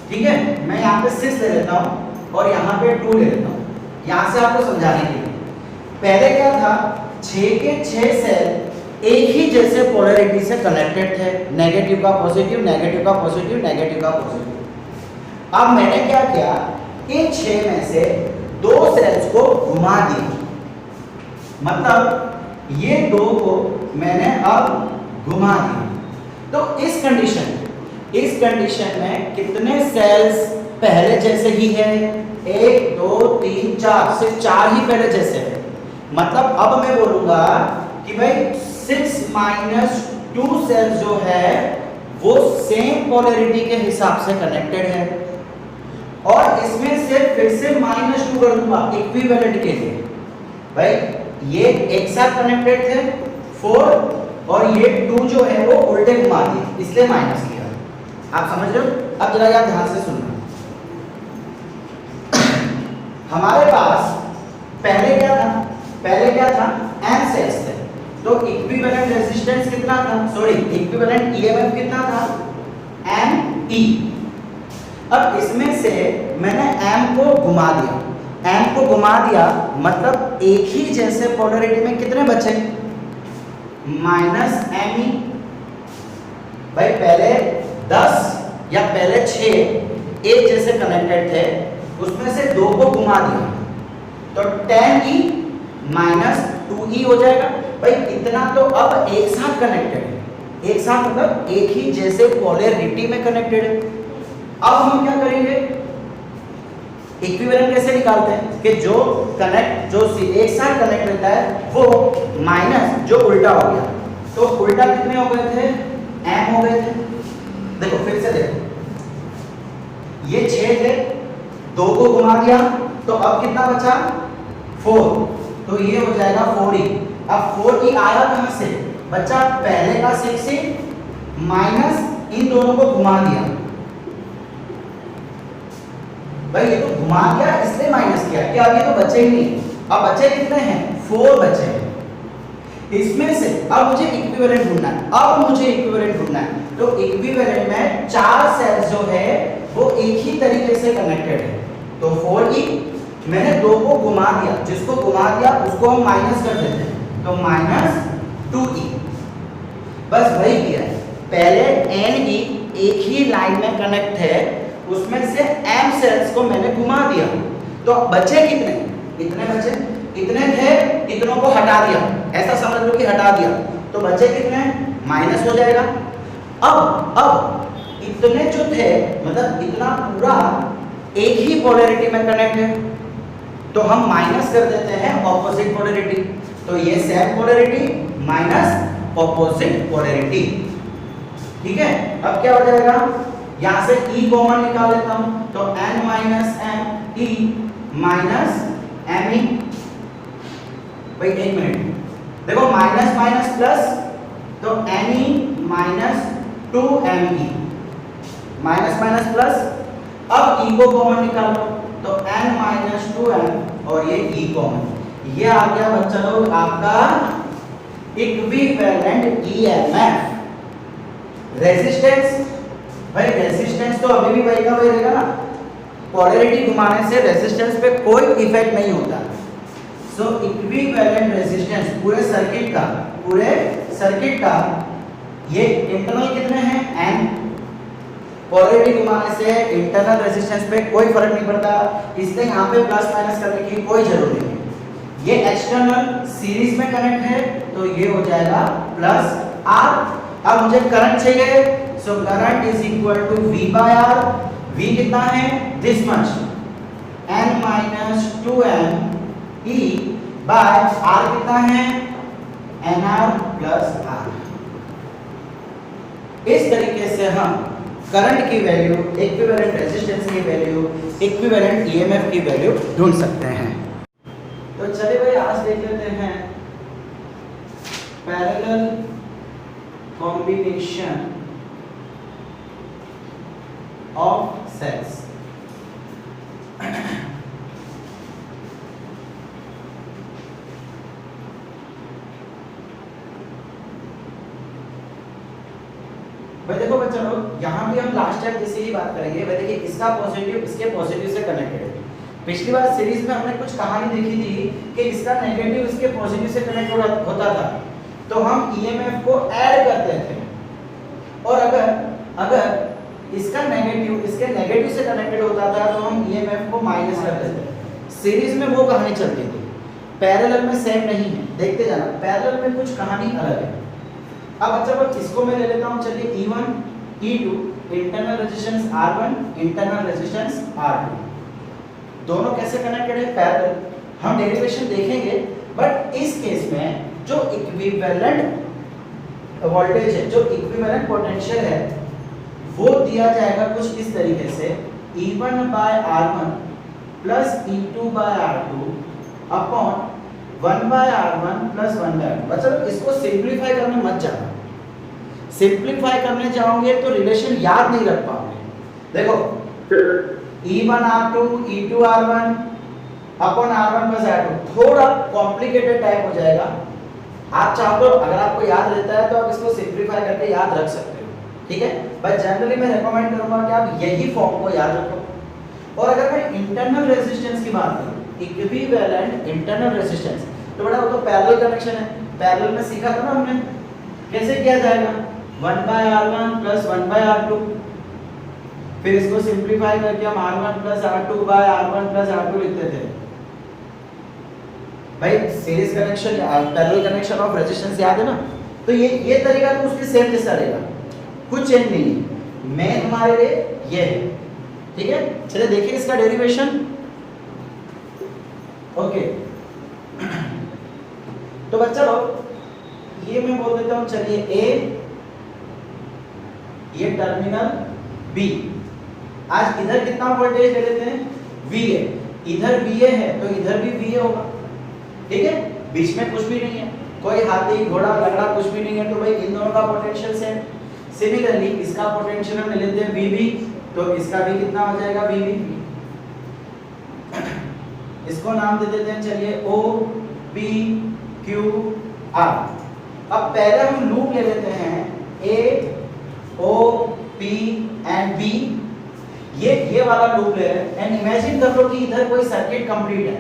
ठीक है, मैं यहाँ पे 6 ले लेता हूँ और यहाँ पे 2 ले लेता हूँ, यहाँ से आपको समझाने के लिए। पहले क्या था, 6 के 6 सेल एक ही जैसे पोलैरिटी से कनेक्टेड थे, नेगेटिव का पॉजिटिव नेगेटिव का पॉजिटिव नेगेटिव का पॉजिटिव। अब मैंने क्या किया, इन 6 में से 2 सेल्स को घुमा दिया, मतलब ये 2 को मैंने अब घुमा दिया। तो इस कंडीशन इस कंडीशन में कितने सेल्स पहले जैसे ही है? 1 2 3 4, सिर्फ 4 ही पहले जैसे है। मतलब अब मैं बोलूंगा कि भाई 6 - 2 सेल्स जो है वो सेम पोलैरिटी के हिसाब से कनेक्टेड है, और इसमें से फिर से -2 कर दूंगा इक्विवेलेंट के लिए। भाई ये एक साथ कनेक्टेड थे 4, और ये 2 जो है वो उल्टे घुमा दिए, इसलिए माइनस किया। आप समझ रहे हो? अब जरा यार ध्यान से सुनना। हमारे पास पहले क्या था? पहले क्या था? n सेल्स थे, तो इक्विवेलेंट रेजिस्टेंस कितना था? सॉरी, इक्विवेलेंट ईएमएफ कितना था? Ne। अब इसमें से मैंने m को घुमा दिया, m को घुमा दिया मतलब एक ही जैसे पोलैरिटी में कितने बचे? -me। भाई पहले 10 या पहले 6 एक जैसे कनेक्टेड थे, उसमें से 2 को घुमा दिया तो 10e - 2e हो जाएगा। भाई इतना तो अब एक साथ कनेक्टेड है, एक साथ मतलब एक ही जैसे पोलैरिटी में कनेक्टेड है। अब हम क्या करेंगे? इक्विवेलेंट कैसे निकालते हैं कि जो एक साथ कनेक्ट रहता है वो माइनस जो उल्टा हो गया, तो उल्टा कितने हो गए थे? m हो गए थे। देखो फिर से देखो, ये 6 थे, 2 को घुमा दिया तो अब कितना बचा? 4, तो ये हो जाएगा 4e। अब 4e आया कहां से? बच्चा पहले का 6e माइनस इन दोनों को घुमा दिया। भाई ये तो घुमा दिया इसलिए माइनस किया, क्या अभी तो बचे ही नहीं। अब बचे कितने हैं? 4 बचे हैं। इसमें से अब मुझे इक्विवेलेंट ढूंढना है, तो इक्विवेलेंट में 4 सेल्स जो है वो एक ही तरीके से कनेक्टेड है, तो 4e मैंने 2 को घुमा दिया, जिसको घुमा दिया उसको हम माइनस कर देते हैं, तो -2e। बस वही किया है। पहले ne एक ही लाइन में कनेक्ट है, उसमें से m सेल्स को मैंने घुमा दिया, तो बचे कितने? इतने बचे, इतने थे, इतनों को हटा दिया, ऐसा समझ लो कि हटा दिया, तो बचे कितने? माइनस हो जाएगा। अब इतने जो थे मतलब इतना पूरा एक ही पोलैरिटी में कनेक्ट है, तो हम माइनस कर देते हैं ऑपोजिट पोलैरिटी, तो ये same polarity minus opposite polarity. ठीक है, अब क्या हो जाएगा? यहां से E कॉमन निकाल लेता हूं, तो n - m E minus me। भाई एक मिनट देखो, माइनस माइनस प्लस, तो ne - 2me minus minus plus. अब E को कॉमन निकालो, तो n - 2m और ये E कॉमन, ये आ गया बच्चा लोग आपका इक्विवेलेंट ईएमएफ। रेजिस्टेंस, भाई रेजिस्टेंस तो अभी भी वही का वही रहेगा ना, पोलैरिटी घुमाने से रेजिस्टेंस पे कोई इफेक्ट नहीं होता। सो इक्विवेलेंट रेजिस्टेंस पूरे सर्किट का ये इंटरनल कितने हैं? n। पोलैरिटी घुमाने से इंटरनल रेजिस्टेंस पे कोई फर्क नहीं पड़ता, इसलिए यहाँ पे प्लस माइनस करने की कोई जरूरत नहीं है। ये एक्सटर्नल सीरीज में कनेक्ट है, तो ये हो जाएगा +R। अब मुझे करंट चाहिए, so current is equal to V/R। V कितना है? This much, n - 2m E by R कितना है? nR + R। इस तरीके से हम करंट की वैल्यू, इक्विवेलेंट रेजिस्टेंस की वैल्यू, इक्विवेलेंट ईएमएफ की वैल्यू ढूंढ सकते हैं। तो चलिए भाई आज देख लेते हैं पैरेलल कॉम्बिनेशन ऑफ सेल्स। भाई देखो बच्चों लोग, यहाँ भी हम लास्ट टाइम जैसे ही बात करेंगे, भाई देखिए इसका पॉजिटिव इसके पॉजिटिव से कनेक्टेड है। पिछली बार सीरीज में हमने कुछ कहानी देखी थी कि इसका नेगेटिव इसके पॉजिटिव से कनेक्ट होता था, तो हम ईएमएफ को ऐड करते थे, और अगर इसका नेगेटिव इसके नेगेटिव से कनेक्टेड होता था तो हम ईएमएफ को माइनस कर देते। सीरीज में वो कहानी चलती थी, पैरेलल में सेम नहीं है, देखते जाना, पैरेलल में कुछ कहानी अलग है। अब अच्छा बस इसको मैं ले लेता हूँ, चलिए E1 E2 internal resistance R1 internal resistance R2, दोनों कैसे कनेक्टेड है? पैरेलल। हम डेरिवेशन देखेंगे, बट इस केस में जो इक्विवेलेंट वोल्टेज है, जो इक्विवेलेंट पोटेंशियल है, वो दिया जाएगा कुछ इस तरीके से E1 by R1 plus E2 by R2 upon 1 by R1 plus 1 by R2। बच्चों इसको सिंप्लीफाई करने मत जाना, सिंप्लीफाई करने जाओगे तो रिलेशन याद नहीं रख पाओगे। देखो E1 R2 E2 R1 upon R1 plus R2 थोड़ा कॉम्प्लिकेटेड टाइप हो जाएगा। आप चाहो तो अगर आपको याद रहता है तो आप इसको सिंप्लीफाई करके याद रख सकते हो, ठीक है। बट जनरली मैं रेकमेंड करूंगा कि आप यही फॉर्म को याद रखो। और अगर मैं इंटरनल रेजिस्टेंस की बात करूं, इक्विवेलेंट इंटरनल रेजिस्टेंस, तो बड़ा वो तो पैरेलल कनेक्शन है। पैरेलल में सीखा था ना हमने कैसे किया जाएगा, 1 by R1 plus 1 by R2, फिर इसको सिंप्लीफाई करके हम R1 plus R2 bye R1 plus R2 लिखते थे। भाई series connection, parallel connection of resistance याद है ना? तो ये तरीका तो उसके सेम जैसा रहेगा, कुछ चेंज नहीं है। मेन हमारे लिए ये है, ठीक है। चलिए देखिए इसका डेरिवेशन। ओके तो बच्चा लोग ये मैं बोल देता हूं, चलिए ए, ये टर्मिनल बी। आज इधर कितना वोल्टेज ले लेते हैं, VA। इधर VA है तो इधर भी VA होगा, ठीक है। बीच में कुछ भी नहीं है, कोई हाथी घोड़ा लगड़ा कुछ भी नहीं है, तो भाई इन दोनों का पोटेंशियल सेम। सिमिलरली इसका पोटेंशियल हम ले लेते हैं VB, तो इसका भी कितना हो जाएगा VB। इसको नाम दे देते हैं चलिए O P Q R। अब पहले हम लूप ले लेते हैं A O P and B, ये वाला लूप ले रहे हैं। एंड इमेजिन कर लो कि इधर कोई सर्किट कंप्लीट है।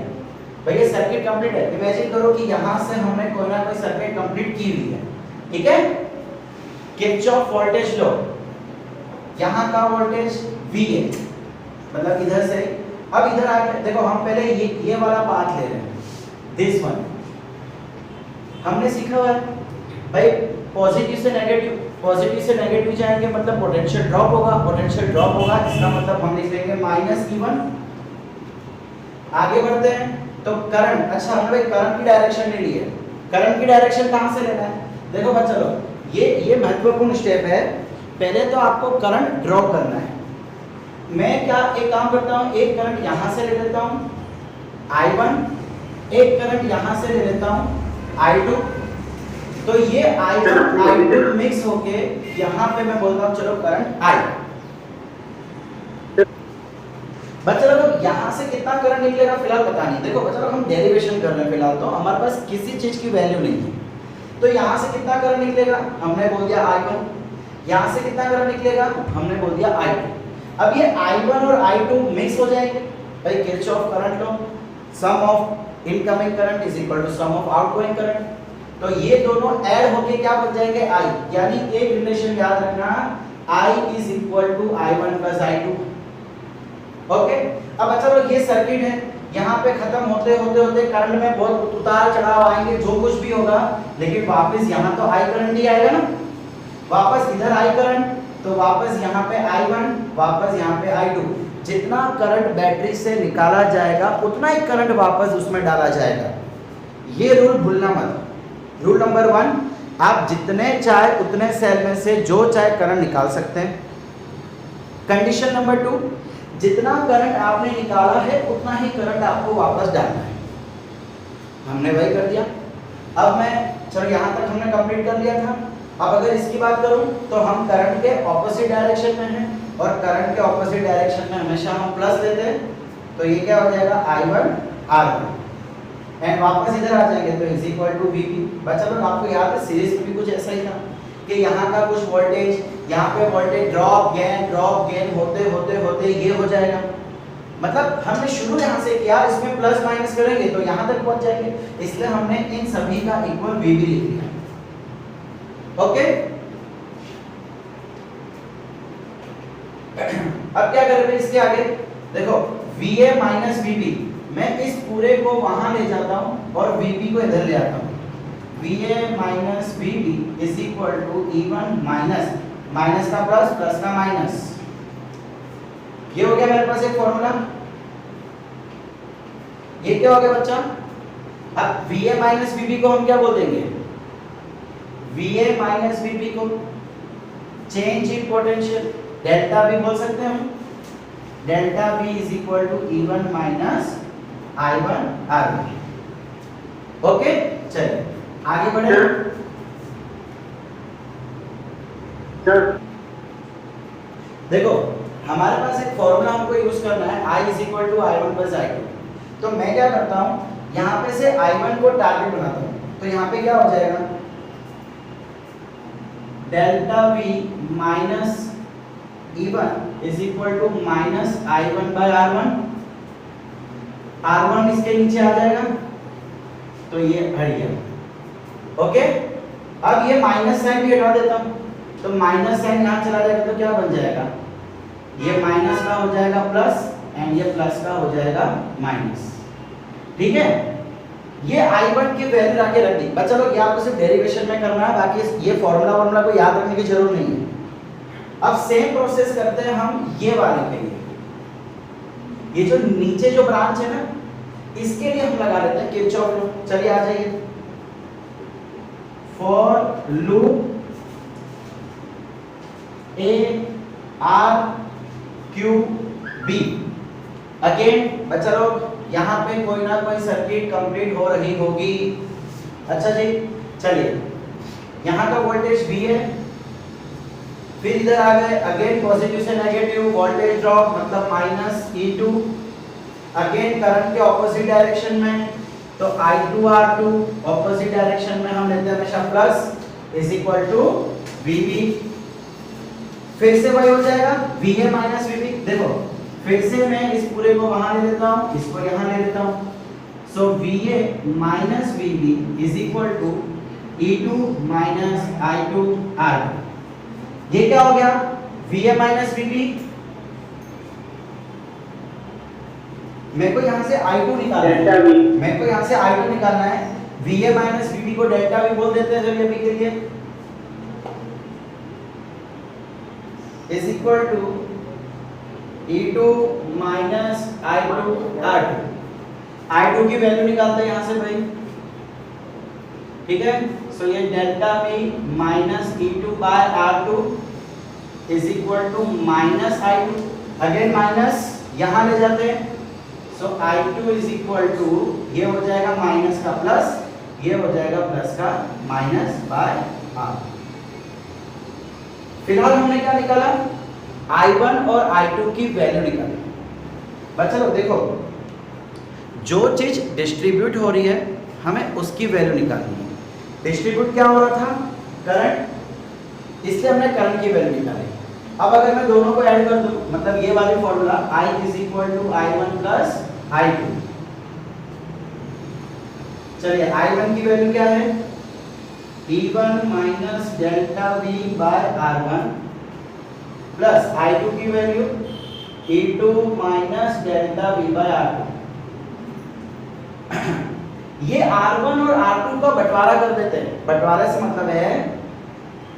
भाई ये सर्किट कंप्लीट है, इमेजिन करो कि यहां से हमने कोई ना कोई सर्किट कंप्लीट की हुई है, ठीक है। किरचॉफ वोल्टेज लॉ, यहां का वोल्टेज VA, मतलब इधर से। अब इधर आके देखो, हम पहले ये वाला पाथ ले रहे हैं, दिस वन हमने सीखा हुआ है। भाई पॉजिटिव से नेगेटिव जाएंगे मतलब पोटेंशियल ड्रॉप होगा, पोटेंशियल ड्रॉप होगा इसका मतलब हम लिख लेंगे -E1। आगे बढ़ते हैं तो करंट, अच्छा हमने करंट की डायरेक्शन ले ली है। करंट की डायरेक्शन कहां से लेना है? देखो बच्चा लोग ये महत्वपूर्ण स्टेप है। पहले तो आपको करंट ड्रॉ करना है। मैं क्या एक काम करता हूं, एक करंट यहां से ले लेता हूं I1, एक करंट यहां से ले लेता हूं I2। तो ये I1 I2 मिक्स होके यहां पे मैं बोलता हूं चलो करंट I। बच्चा लोग यहां से कितना करंट निकलेगा फिलहाल पता नहीं। देखो बच्चा लोग हम डेरिवेशन कर रहे हैं फिलहाल, तो हमारे पास किसी चीज की वैल्यू नहीं है। तो यहां से कितना करंट निकलेगा, हमने बोल दिया I1। यहां से कितना करंट निकलेगा, हमने बोल दिया I2। अब ये I1 और I2 मिक्स हो जाएंगे। भाई Kirchhoff current law, sum of incoming current is equal to sum of outgoing current. तो ये दोनों ऐड होके क्या बन जाएंगे I, यानी एक रिलेशन याद रखना, I is equal to I1 plus I2। Okay अब अच्छा लोग ये सर्किट है, यहाँ पे खत्म होते होते होते करंट में बहुत उतार चढ़ाव आएंगे, जो कुछ भी होगा, लेकिन वापस यहाँ तो I करंट ही आएगा ना। वापस इधर I करंट, तो वापस यहाँ पे I1, वापस यहाँ पे I2। जितना करंट बैटरी से निकाला जाएगा उतना ही करंट वापस उसमें डाला जाएगा। ये रूल भूलना मत। रूल नंबर 1, आप जितने चाहे उतने सेल में से जो चाहे करंट निकाल सकते हैं। कंडीशन नंबर 2, जितना करंट आपने निकाला है उतना ही करंट आपको वापस डालना है। हमने वही कर दिया। अब मैं चलो यहाँ तक हमने कंप्लीट कर लिया था। अब अगर इसकी बात करूं तो हम करंट के ऑपोजिट डायरेक्शन में हैं, और करंट के ऑपोजिट डायरेक्शन में हमेशा हम प्लस लेते हैं। तो ये क्या हो जाएगा I1 R1 एंड वापस इधर आ जाएंगे तो इज इक्वल टू VB। बच्चा लोग आपको याद है सीरीज में भी कुछ ऐसा ही था कि यहाँ का कुछ वोल्टेज, यहाँ पे वोल्टेज ड्रॉप गेन होते होते होते ये हो जाएगा। मतलब हमने शुरू यहाँ से किया, इसमें प्लस माइनस करेंगे तो यहाँ तक पहुँच जाएंगे, इसलिए हमने इन सभी का इक्वल VB लिख दिया। ओके अब क्या करेंगे इसके आगे, देखो VA माइनस VB, मैं इस पूरे को वहां ले जाता हूं और VB को इधर ले आता हूं। VA minus VB is equal to E1 minus minus का प्लस, प्लस का माइनस। ये हो गया मेरे पास एक फॉर्मूला। ये क्या हो गया बच्चा? अब VA माइनस VB को हम क्या बोल देंगे? VA माइनस VB को change in potential, delta V बोल सकते हैं हम। Delta V is equal to E1 minus I1 R1। Okay, चलिए आगे बढ़े। देखो हमारे पास एक फॉर्मूला हमको यूज करना है, I is equal to I1 plus I2। तो मैं क्या करता हूं, यहाँ पे से I1 को टारगेट बनाता हूं। तो यहाँ पे क्या हो जाएगा? Delta V minus E1 is equal to minus I1 by R1। R1 इसके नीचे आ जाएगा, तो ये हट गया। ओके, अब ये माइनस साइन भी हटा देता हूं, तो माइनस साइन यहाँ चला जाएगा, तो क्या बन जाएगा? ये माइनस का हो जाएगा प्लस, एंड ये प्लस का हो जाएगा माइनस। ठीक है, ये I1 की वैल्यू रख के रख दी। बच्चा लोग ये आपको सिर्फ डेरिवेशन में करना है, बाकी ये फॉर्मूला को याद रखने की जरूरत नहीं है। अब सेम प्रोसेस करते हैं हम ये वाले के लिए। ये जो नीचे जो ब्रांच है ना, इसके लिए हम लगा लेते हैं किरचॉफ लॉ। चलिए आ जाइए। For loop A R Q B। Again बच्चा लोग यहाँ पे कोई ना कोई सर्किट कंप्लीट हो रही होगी। अच्छा जी, चलिए यहाँ का वोल्टेज V है, फिर इधर आ गए, अगेन पॉजिटिव से नेगेटिव वोल्टेज ड्रॉप मतलब माइनस E2। अगेन करंट के ऑपोजिट डायरेक्शन में, तो I2 R2 ऑपोजिट डायरेक्शन में हम लेते हैं हमेशा plus is equal to VB। फिर से वही हो जाएगा VA माइनस VB। देखो फिर से मैं इस पूरे को वहां ले लेता हूं, इसको यहां ले लेता हूं। So VA minus VB is equal to E2 minus I2 R2। ये क्या हो गया? VA minus VB। मेरे को यहां से I2 निकालना है, मेरे को यहां से I2 निकालना है। VA माइनस VB को डेल्टा V बोल देते हैं चलिए अभी के लिए, is equal to E2 minus I2 R2। I2 की वैल्यू निकालते हैं यहां से भाई। ठीक है, सो ये delta V minus E2 by R2 is equal to minus I2। Again minus यहां ले जाते हैं, सो I2 इज इक्वल टू ये हो जाएगा माइनस का प्लस, ये हो जाएगा प्लस का माइनस बाय R। फिलहाल हमने क्या निकाला? I1 और I2 की वैल्यू निकाली। बच्चा लोग देखो, जो चीज डिस्ट्रीब्यूट हो रही है हमें उसकी वैल्यू निकालनी है। डिस्ट्रीब्यूट क्या हो रहा था? करंट, इसलिए हमने करंट की वैल्यू निकाली। अब अगर मैं दोनों को ऐड कर दूं, मतलब ये वाली formula I is equal to I1 plus I2। चलिए I1 की वैल्यू क्या है? E1 minus delta V by R1 plus I2 की value E2 minus delta V by R2। ये R1 और R2 का बंटवारा कर देते हैं। बंटवारे से मतलब है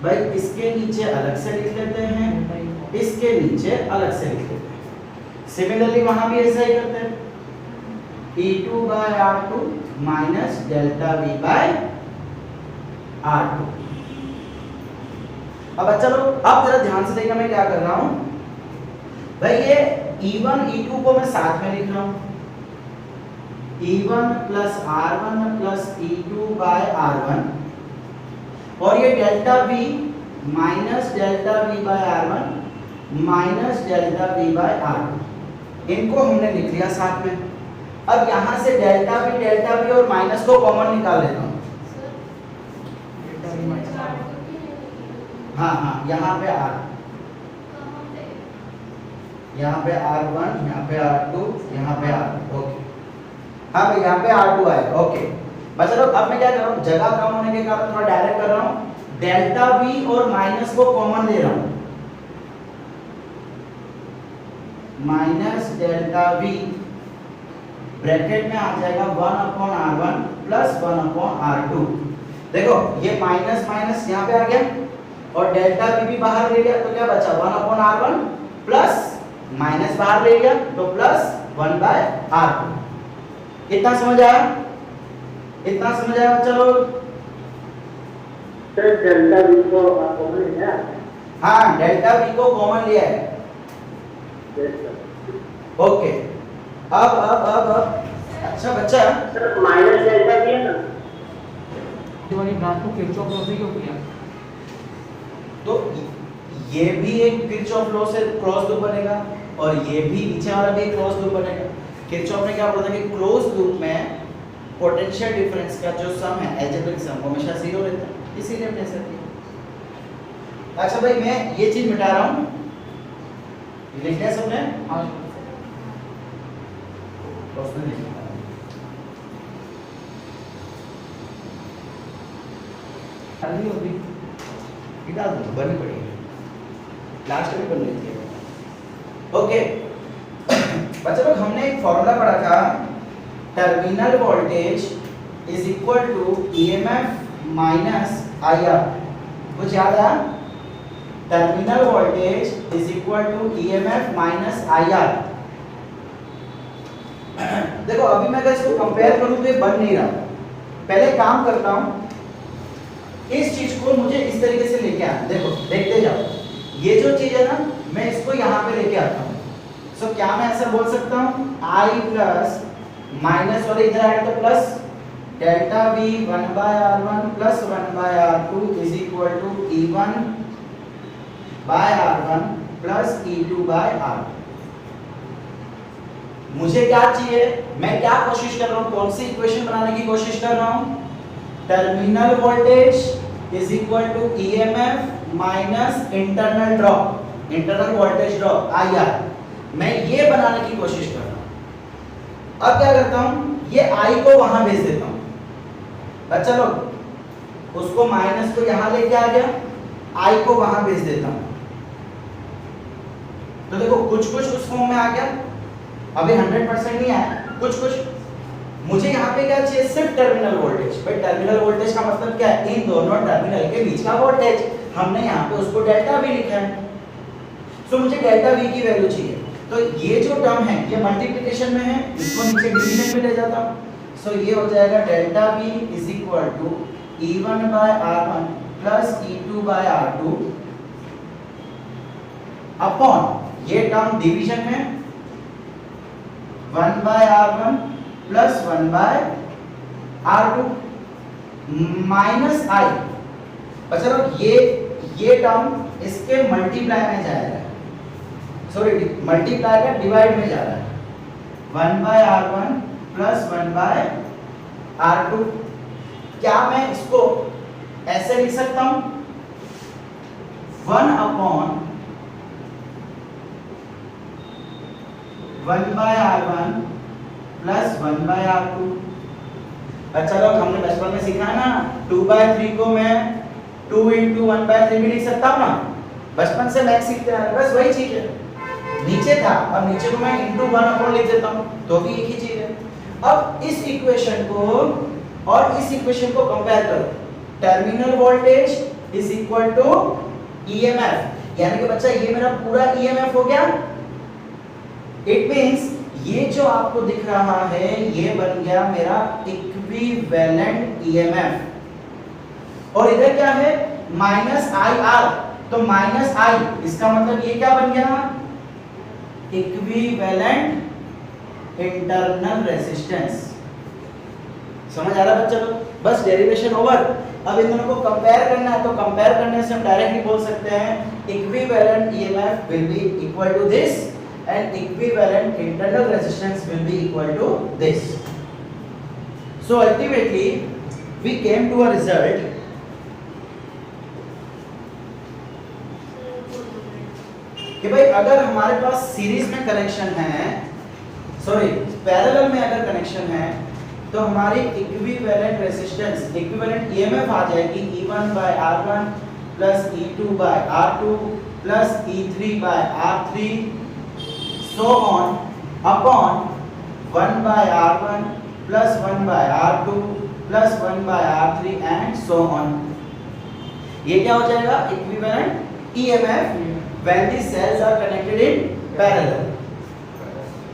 भाई इसके नीचे अलग से लिख लेते हैं, इसके नीचे अलग से लिख लेते हैं। सिमिलरली वहां भी ऐसा ही करते हैं, E2 by R2 minus delta V by R2। अब अच्छा लो, अब जरा ध्यान से देखना मैं क्या कर रहा हूं भाई। ये E1 E2 को मैं साथ में लिख रहा हूं, E1 plus R1 plus E2 bye R1, और ये delta V minus delta V by R1 minus delta V by R2, इनको हमने लिख लिया साथ में। अब यहां से डेल्टा V और माइनस को कॉमन निकाल लेता हूं। हाँ हाँ, यहाँ पे R, यहाँ पे R1, यहाँ पे R2, यहाँ पे R, ओके। हाँ भाई यहाँ पे R2 आए, ओके। बस चलो अब मैं क्या कर रहा हूँ, जगह कम होने के कारण थोड़ा डायरेक्ट कर रहा हूँ। डेल्टा V और माइनस को कॉमन ले रहा हूँ, माइनस डेल्टा V ब्रैकेट में आ जाएगा 1/R1 प्लस 1/R2। देखो ये माइनस माइनस यहाँ पे आ गया, और डेल्टा वी भी बाहर ले लिया तो क्या बचा 1/r1 प्लस माइनस बाहर ले लिया तो प्लस 1/r2। इतना समझ आया? इतना समझ आया बच्चा लोग? सर डेल्टा वी को कॉमन लिया? हाँ, डेल्टा वी को कॉमन लिया है। ओके, अब अच्छा बच्चा, सर माइनस डेल्टा वी है ना, ये वाली ब्रांच को किरचॉफ लॉ से क्यों किया? तो ये भी एक किरचॉफ लॉ से क्रॉस लूप बनेगा और ये भी नीचे वाला भी एक क्रॉस लूप बनेगा। किरचॉफ ने क्या बोला था कि क्लोज लूप में पोटेंशियल डिफरेंस का जो सम है, अलजेब्रिक सम, वो हमेशा 0 रहता है, इसीलिए हमने ऐसा किया। अच्छा भाई, मैं ये चीज मिटा रहा हूँ, लिख लिया सबने? हाँ उसने लिख लिया। अभी अभी इधर बननी पड़ेगी, लास्ट में बन रही थी। ओके बच्चों लोग, हमने एक फॉर्मूला पढ़ा था, terminal voltage is equal to EMF minus IR. कुछ याद आया? Terminal voltage is equal to EMF minus IR. देखो अभी मैं अगर इसको कंपेयर करूं तो ये बन नहीं रहा। पहले काम करता हूं, इस चीज को मुझे इस तरीके से लेके आना। देखो देखते जाओ, ये जो चीज है ना, मैं इसको यहाँ पे लेके आता हूँ। सो क्या मैं ऐसा बोल सकता हूँ, I प्लस माइनस और इधर आएगा तो plus delta V 1/r1 plus 1/r2 is equal to E1 by R1 plus E2 by R2। मुझे क्या चाहिए, मैं क्या कोशिश कर रहा हूँ, कौन सी इक्वेशन बनाने की कोशिश कर रहा हूँ? Terminal voltage is equal to EMF minus internal drop, internal voltage drop IR। मैं ये बनाने की कोशिश कर रहा हूं। अब क्या करता हूं, ये I को वहां भेज देता हूं। बच्चा लोग, उसको माइनस को यहां लेके आ गया, I को वहां भेज देता हूं। तो देखो कुछ कुछ उस फॉर्म में आ गया, अभी 100% नहीं आया, कुछ कुछ। मुझे यहाँ पे क्या चाहिए, सिर्फ टर्मिनल वोल्टेज। भाई टर्मिनल वोल्टेज का मतलब क्या है, इन दोनों टर्मिनल के बीच का वोल्टेज। हमने यहाँ पे उसको डेल्टा वी लिखा है। सो मुझे डेल्टा वी की वैल्यू चाहिए। तो ये जो टर्म है ये मल्टीप्लिकेशन में है, इसको नीचे डिवीजन में ले जाता हूँ। सो ये हो जाएगा delta V is equal to E1 by R1 plus E2 by R2 upon ये टर्म डिवीजन में 1 by R1 plus 1 by R2 minus I। अच्छा लोग, ये टर्म इसके मल्टीप्लाई में जाएगा, सॉरी मल्टीप्लाई का डिवाइड में जा रहा है। 1 by R1 plus 1 by R2। क्या मैं इसको ऐसे लिख सकता हूं, 1 upon 1 by R1 plus 1 by R2। अच्छा लोग, हमने बचपन में सीखा है ना, 2/3 को मैं 2 इंटू 1/3 भी लिख सकता हूँ ना, बचपन से मैथ सीखते हैं, बस वही चीज है। नीचे था, अब नीचे को मैं इंटू 1 अपॉन लिख देता हूँ, तो भी एक ही चीज है। अब इस इक्वेशन को और इस इक्वेशन को कंपेयर करो, terminal voltage is equal to EMF, यानी कि बच्चा ये मेरा पूरा ईएमएफ हो गया। इट मींस ये जो आपको दिख रहा है ये बन गया मेरा इक्विवेलेंट ईएमएफ। और इधर क्या है, माइनस आई आर, तो माइनस आई, इसका मतलब ये क्या बन गया, इक्विवेलेंट इंटरनल रेजिस्टेंस। समझ आ रहा है बच्चा लोग? बस डेरिवेशन ओवर। अब इन दोनों को कंपेयर करना है, तो कंपेयर करने से हम डायरेक्टली बोल सकते हैं equivalent EMF will be equal to this and equivalent internal resistance will be equal to this. So ultimately we came to a result कि भाई अगर हमारे पास सीरीज में कनेक्शन है, सॉरी पैरेलल में अगर कनेक्शन है, तो हमारी इक्विवेलेंट रेजिस्टेंस, इक्विवेलेंट ईएमएफ आ जाएगी E1 by R1 plus E2 by R2 plus E3 by R3 so on upon 1 by R1 plus 1 by R2 plus 1 by R3 and so on। ये क्या हो जाएगा equivalent EMF when the cells are connected in parallel.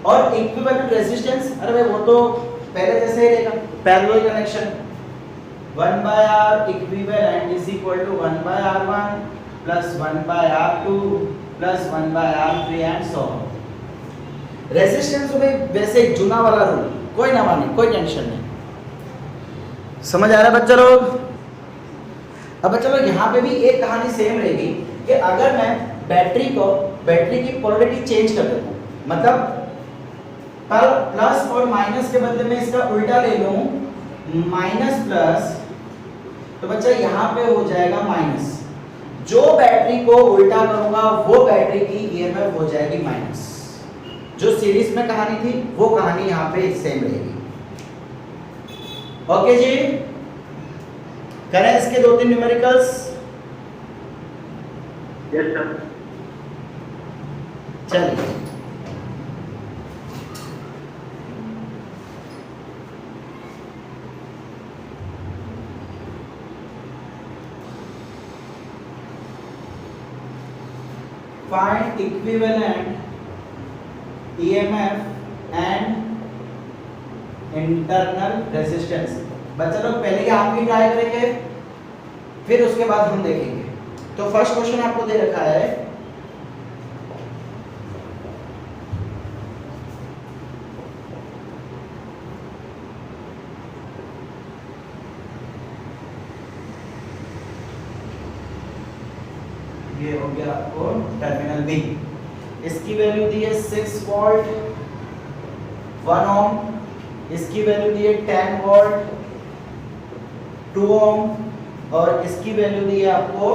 और equivalent resistance, अरे भाई वो तो पहले जैसे ही रहेगा, parallel connection 1/R equivalent is equal to 1/R1 plus 1/R2 plus 1/R3 and so on. Resistance में वैसे एक जुना वाला रूल, कोई ना माने, कोई टेंशन नहीं। समझ आ रहा है बच्चा लोग? अब बच्चा लोग यहाँ पे भी एक कहानी सेम रहेगी कि अगर मैं बैटरी की पोलैरिटी चेंज कर देता हूँ, मतलब प्लस और माइनस के बदले में इसका उल्टा ले लूं माइनस प्लस, तो बच्चा यहाँ पे हो जाएगा माइनस। जो बैटरी को उल्टा करूंगा वो बैटरी की ईएमएफ हो जाएगी माइनस। जो सीरीज में कहानी थी वो कहानी यहाँ पे सेम रहेगी। ओके जी, करें इसके 2-3 न्यूमेरिकल्स। Yes sir. चलिए find equivalent EMF and internal resistance। बच्चा लोग पहले आप भी ट्राई करेंगे, फिर उसके बाद हम देखेंगे। तो फर्स्ट क्वेश्चन आपको दे रखा है, ये हो गया आपको टर्मिनल बी, इसकी वैल्यू दी है 6 वोल्ट 1 ओम, इसकी वैल्यू दी है 10 वोल्ट 2 ओम, और इसकी वैल्यू दी है आपको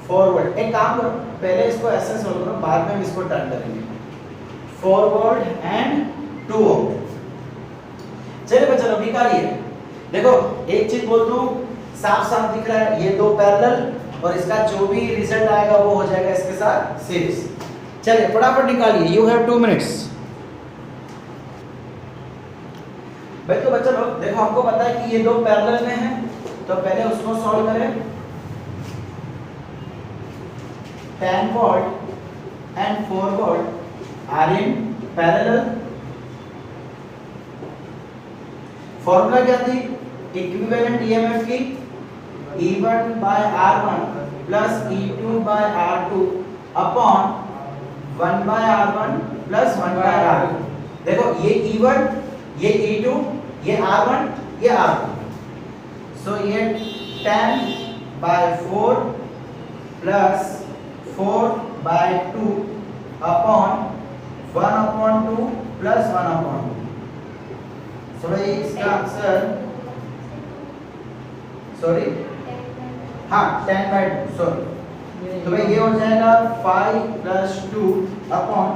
4 वोल्ट। एक काम करो, पहले इसको ऐसे सोल्व करो, बाद में हम इसको टर्न करेंगे। 4 वोल्ट एंड 2 ओम। चलिए बच्चा लोग निकालिए। देखो एक चीज बोल दूं, साफ साफ दिख रहा है, ये दो पैरेलल और इसका जो भी रिजल्ट आएगा वो हो जाएगा इसके साथ सीरीज। चलिए फटाफट निकालिए, यू हैव 2 मिनट्स। भाई तो बच्चा लोग देखो, हमको पता है कि ये दो पैरेलल में हैं, तो पहले उसको सॉल्व करें। 10 volt and 4 volt are in parallel. Formula क्या थी इक्विवेलेंट ईएमएफ की? E1 by R1 plus E2 by R2 upon 1 by R1 plus 1 by R2। देखो ये E1, ये E2, ये R1, ये R2। सो ये 10 by 4 plus 4 by 2 upon 1 upon 2 plus 1 upon 2। सो भाई इसका आंसर, सॉरी हाँ 10 by 2 सॉरी, तो भाई ये हो जाएगा 5 plus 2 अपॉन,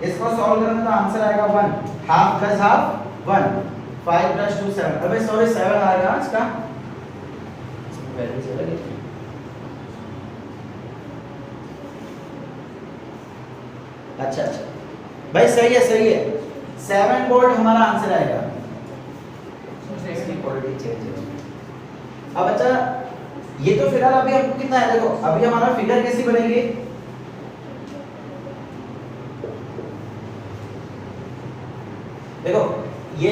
इसको सॉल्व करेंगे तो आंसर आएगा 1, हाफ प्लस हाफ 1, 5 plus 2 7। अबे सॉरी 7 आएगा इसका वैल्यू से लगे। अच्छा भाई सही है 7 वोल्ट हमारा आंसर आएगा। इसकी क्वालिटी चेंज है। अब अच्छा ये तो फिलहाल अभी हमको कितना है, देखो अभी हमारा फिगर कैसी बनेगी, देखो ये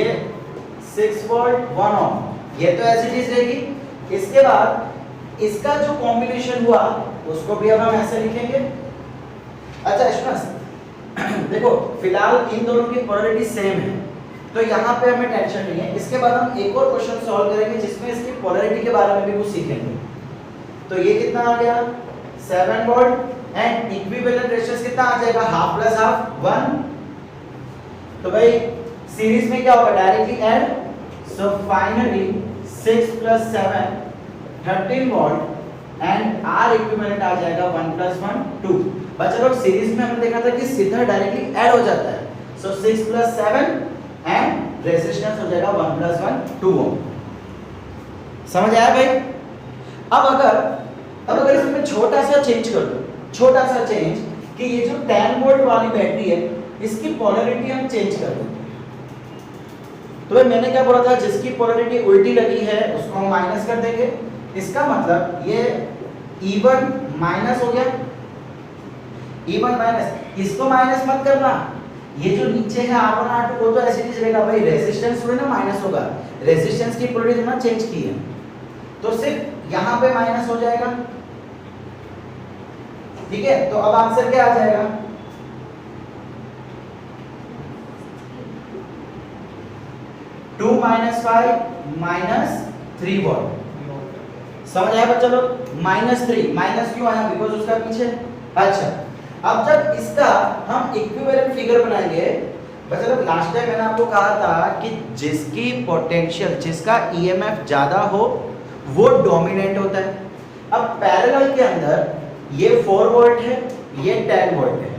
6 वोल्ट 1 ओम, ये तो ऐसी चीज रहेगी। इसके बाद इसका जो कॉम्बिनेशन हुआ उसको भी अब हम ऐसे लिखेंगे। अच्छा अश्विन देखो फिलहाल इन दोनों की पोलैरिटी सेम है, तो यहाँ पे हमें टेंशन नहीं है। इसके बाद हम एक और क्वेश्चन सॉल्व करेंगे जिसमें इसकी पोलैरिटी के बारे में भी कुछ सीखेंगे। तो ये कितना आ गया 7 वोल्ट एंड इक्विवेलेंट रेजिस्टेंस कितना आ जाएगा, हाफ प्लस हाफ 1। तो भाई सीरीज में क्या होगा, directly add. So finally 6 plus 7 13 volt and R equivalent आ जाएगा 1 plus 1 2। बच्चा लोग सीरीज में हमने देखा था कि सीधा डायरेक्टली ऐड हो जाता है। सो 6 plus 7 एंड रेजिस्टेंस हो जाएगा 1 plus 1 2 ओम। समझ आया भाई? अब अगर इसमें छोटा सा चेंज कर दो, छोटा सा चेंज कि ये जो 10 वोल्ट वाली बैटरी है इसकी पोलैरिटी हम चेंज कर दें। तो भाई मैंने क्या बोला था, जिसकी पोलैरिटी उल्टी लगी है उसको हम माइनस कर देंगे इसका मतलब ये E1 माइनस हो गया, E1 माइनस, इसको माइनस मत करना, ये जो नीचे है R1 R2 वो तो ऐसे ही रहेगा भाई, रेजिस्टेंस थोड़ी ना माइनस होगा, रेजिस्टेंस की पोलैरिटी ना चेंज की है, तो सिर्फ यहाँ पे माइनस हो जाएगा। ठीक है, तो अब आंसर क्या आ जाएगा? 2 - 5 - 3 वॉट। समझ आया बच्चा लोग? -3 माइनस क्यों आया? बिकॉज उसका पीछे। अच्छा, अब जब इसका हम इक्विवेलेंट फिगर बनाएंगे बच्चा लोग, लास्ट टाइम मैंने आपको कहा था कि जिसकी पोटेंशियल, जिसका ईएमएफ ज्यादा हो वो डोमिनेंट होता है। अब पैरेलल के अंदर ये 4 वोल्ट है, ये 10 वोल्ट है,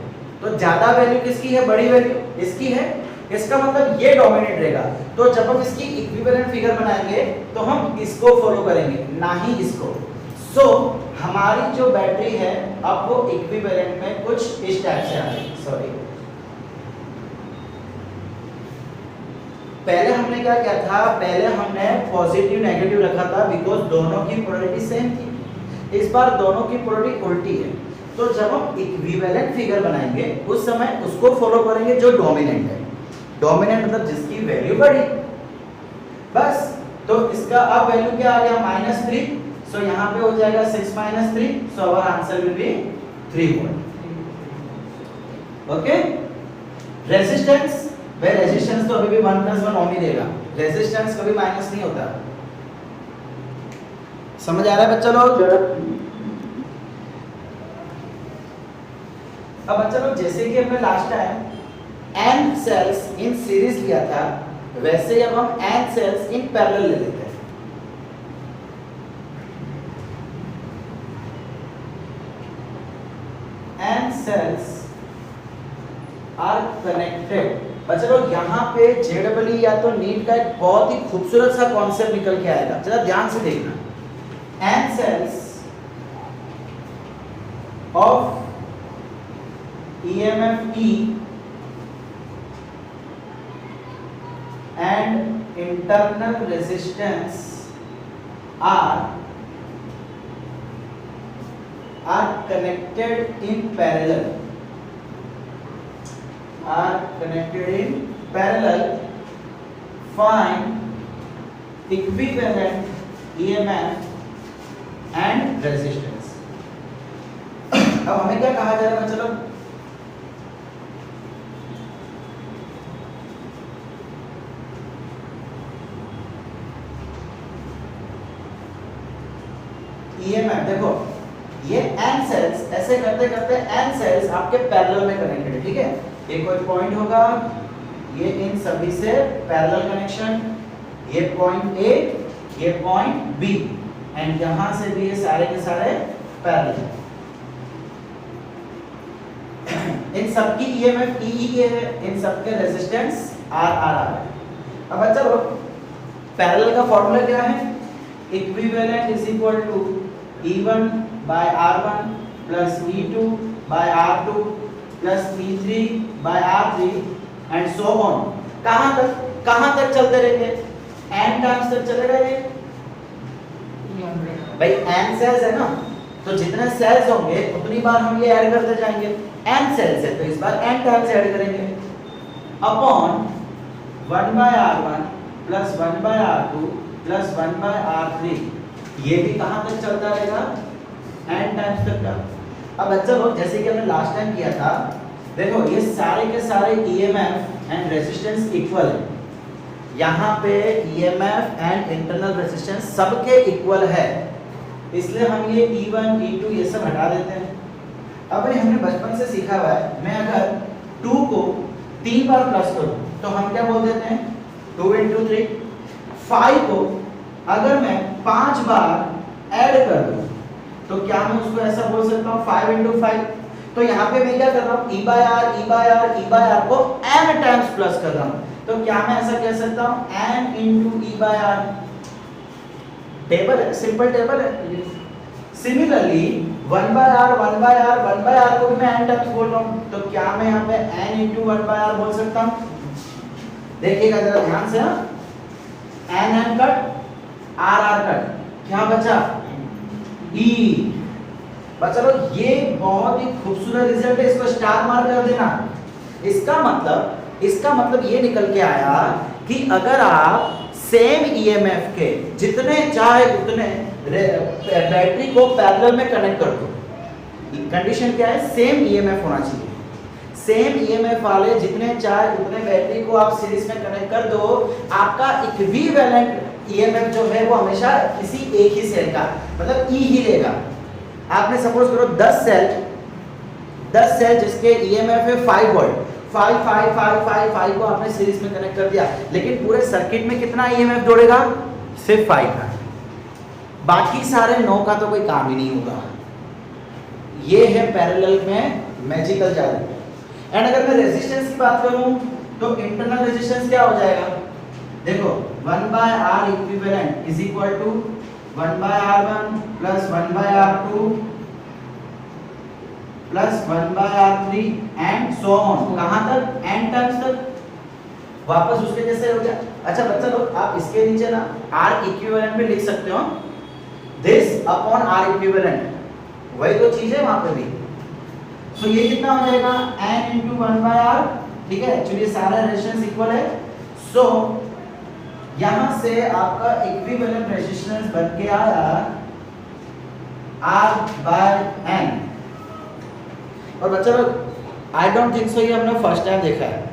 तो ज्यादा वैल्यू किसकी है? बड़ी वैल्यू इसकी है, इसका मतलब ये डोमिनेट रहेगा। तो जब हम इसकी इक्विवेलेंट फिगर बनाएंगे तो हम इसको फॉलो करेंगे, ना ही इसको। सो हमारी जो बैटरी है अब वो इक्विवेलेंट में कुछ इस टाइप से आ रही है। सॉरी, पहले हमने क्या किया था? पहले हमने पॉजिटिव नेगेटिव रखा था बिकॉज दोनों की पोलैरिटी सेम थी। इस बार दोनों की पोलैरिटी उल्टी है, तो जब हम इक्विवेलेंट फिगर बनाएंगे उस समय उसको फॉलो करेंगे जो डोमिनेंट है। डोमिनेंट मतलब जिसकी वैल्यू बड़ी, बस। तो इसका अब वैल्यू क्या आ गया? -3, सो यहाँ पे हो जाएगा 6 - 3, so our answer will be 3 volt. Okay, resistance, वे रेजिस्टेंस तो अभी भी 1 + 1 ओम ही देगा, रेजिस्टेंस कभी माइनस नहीं होता। समझ आ रहा है बच्चा लोग? अब बच्चा लोग जैसे कि हमने last time n cells in series लिया था, वैसे ही अब हम n सेल्स इन पैरेलल ले लेते हैं। n cells are connected। बच्चा लोग यहाँ पे JEE या तो नीट का एक बहुत ही खूबसूरत सा कॉन्सेप्ट निकल के आएगा, जरा ध्यान से देखना। n cells of EMF E and internal resistance are connected in parallel, find equivalent EMF and resistance। अब हमें क्या कहा जा रहा है? चलो EMF देखो, ये n सेल्स ऐसे करते करते n सेल्स आपके पैरेलल में कनेक्टेड है। ठीक है, ये कोई पॉइंट होगा, ये इन सभी से पैरेलल कनेक्शन, ये पॉइंट A, ये पॉइंट B, एंड यहां से भी ये सारे के सारे पैरेलल है। इन सबकी EMF E है, इन सबके रेजिस्टेंस R है। अब बच्चा लोग पैरेलल का फॉर्मूला क्या है? Equivalent is equal to E1 by R1 plus E2 by R2 plus E3 by R3 and so on। कहां तक चलते रहेंगे? n टाइम्स तक चलेगा ये भाई, n सेल्स है ना, तो जितने सेल्स होंगे उतनी बार हम ये ऐड करते जाएंगे। n सेल्स है तो इस बार n टाइम्स ऐड करेंगे upon 1 by R1 plus 1 by R2 plus 1 by R3। ये भी कहां तक चलता रहेगा? n टाइम्स तक का। अब बच्चा लोग जैसे कि हमने लास्ट टाइम किया था, देखो ये सारे के सारे EMF एंड रेजिस्टेंस इक्वल है। यहाँ पे EMF एंड इंटरनल रेजिस्टेंस सबके इक्वल है, इसलिए हम ये E1 E2 ये सब हटा देते हैं। अब हमने बचपन से सीखा हुआ है, मैं अगर 2 को 3 बार प्लस करूं तो हम क्या बोल देते हैं? 2 × 3। 5 को अगर मैं 5 बार ऐड कर दूं तो क्या मैं उसको ऐसा बोल सकता हूँ 5 × 5? तो यहाँ पे मैं क्या कर रहा हूँ? E/R को n टाइम्स प्लस कर रहा हूँ, तो क्या मैं ऐसा कह सकता हूँ n × E/R? टेबल है, सिंपल टेबल है। सिमिलरली 1/R को भी मैं n टाइम्स बोल रहा हूँ, तो क्या मैं यहाँ पे n × 1/R बोल सकता हूँ? देखिएगा जरा ध्यान से, n कट R कट, क्या बचा? ई। बस चलो ये बहुत ही खूबसूरत रिजल्ट है, इसको स्टार मार्क कर देना। इसका मतलब ये निकल के आया कि अगर आप सेम ईएमएफ के जितने चाहे उतने बैटरी को पैरेलल में कनेक्ट कर दो, कंडीशन क्या है, सेम ईएमएफ होना चाहिए। सेम ईएमएफ वाले जितने चाहे उतने बैटरी को आप सीरीज में कनेक्ट कर दो, आपका इक्विवेलेंट ईएमएफ जो है वो हमेशा किसी एक ही सेल का मतलब ई ही लेगा। आपने सपोज करो 10 सेल जिसके ईएमएफ है 5 वोल्ट, 5 को आपने सीरीज में कनेक्ट कर दिया, लेकिन पूरे सर्किट में कितना ईएमएफ जोड़ेगा, सिर्फ 5 का, बाकी सारे 9 का तो कोई काम ही नहीं होगा। ये है पैरेलल में मैजिकल जादू। एंड अगर मैं रेजिस्टेंस की बात करूं तो इंटरनल रेजिस्टेंस क्या हो जाएगा, देखो 1/R equivalent is equal to 1/R1 plus 1/R2 plus 1/R3 and so on. कहां तक, n टाइम्स तक, वापस उसके जैसे हो गया। अच्छा बच्चा लोग आप इसके नीचे ना R इक्विवेलेंट में लिख सकते हो, दिस अपॉन R इक्विवेलेंट, वही तो चीज है वहां पे भी। सो ये कितना हो जाएगा, n into 1/R, ठीक है, चलिए सारा रेजिस्टेंस इक्वल है। सो यहां से आपका इक्विवेलेंट रेजिस्टेंस बन के आया R/N। और बच्चा लोग आई डोंट थिंक सो ये हमने फर्स्ट टाइम देखा है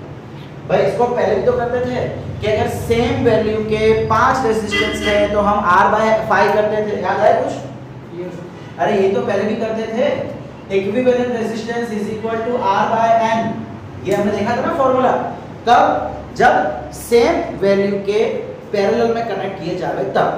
भाई, इसको पहले भी तो करते थे कि अगर सेम वैल्यू के 5 रेजिस्टेंस है तो हम R/5 करते थे, याद है कुछ? अरे ये तो पहले भी करते थे, equivalent resistance is equal to R/N, ये हमने देखा था ना फॉर्मूला। तब जब सेम वैल्यू के पैरेलल में कनेक्ट किए जावे तब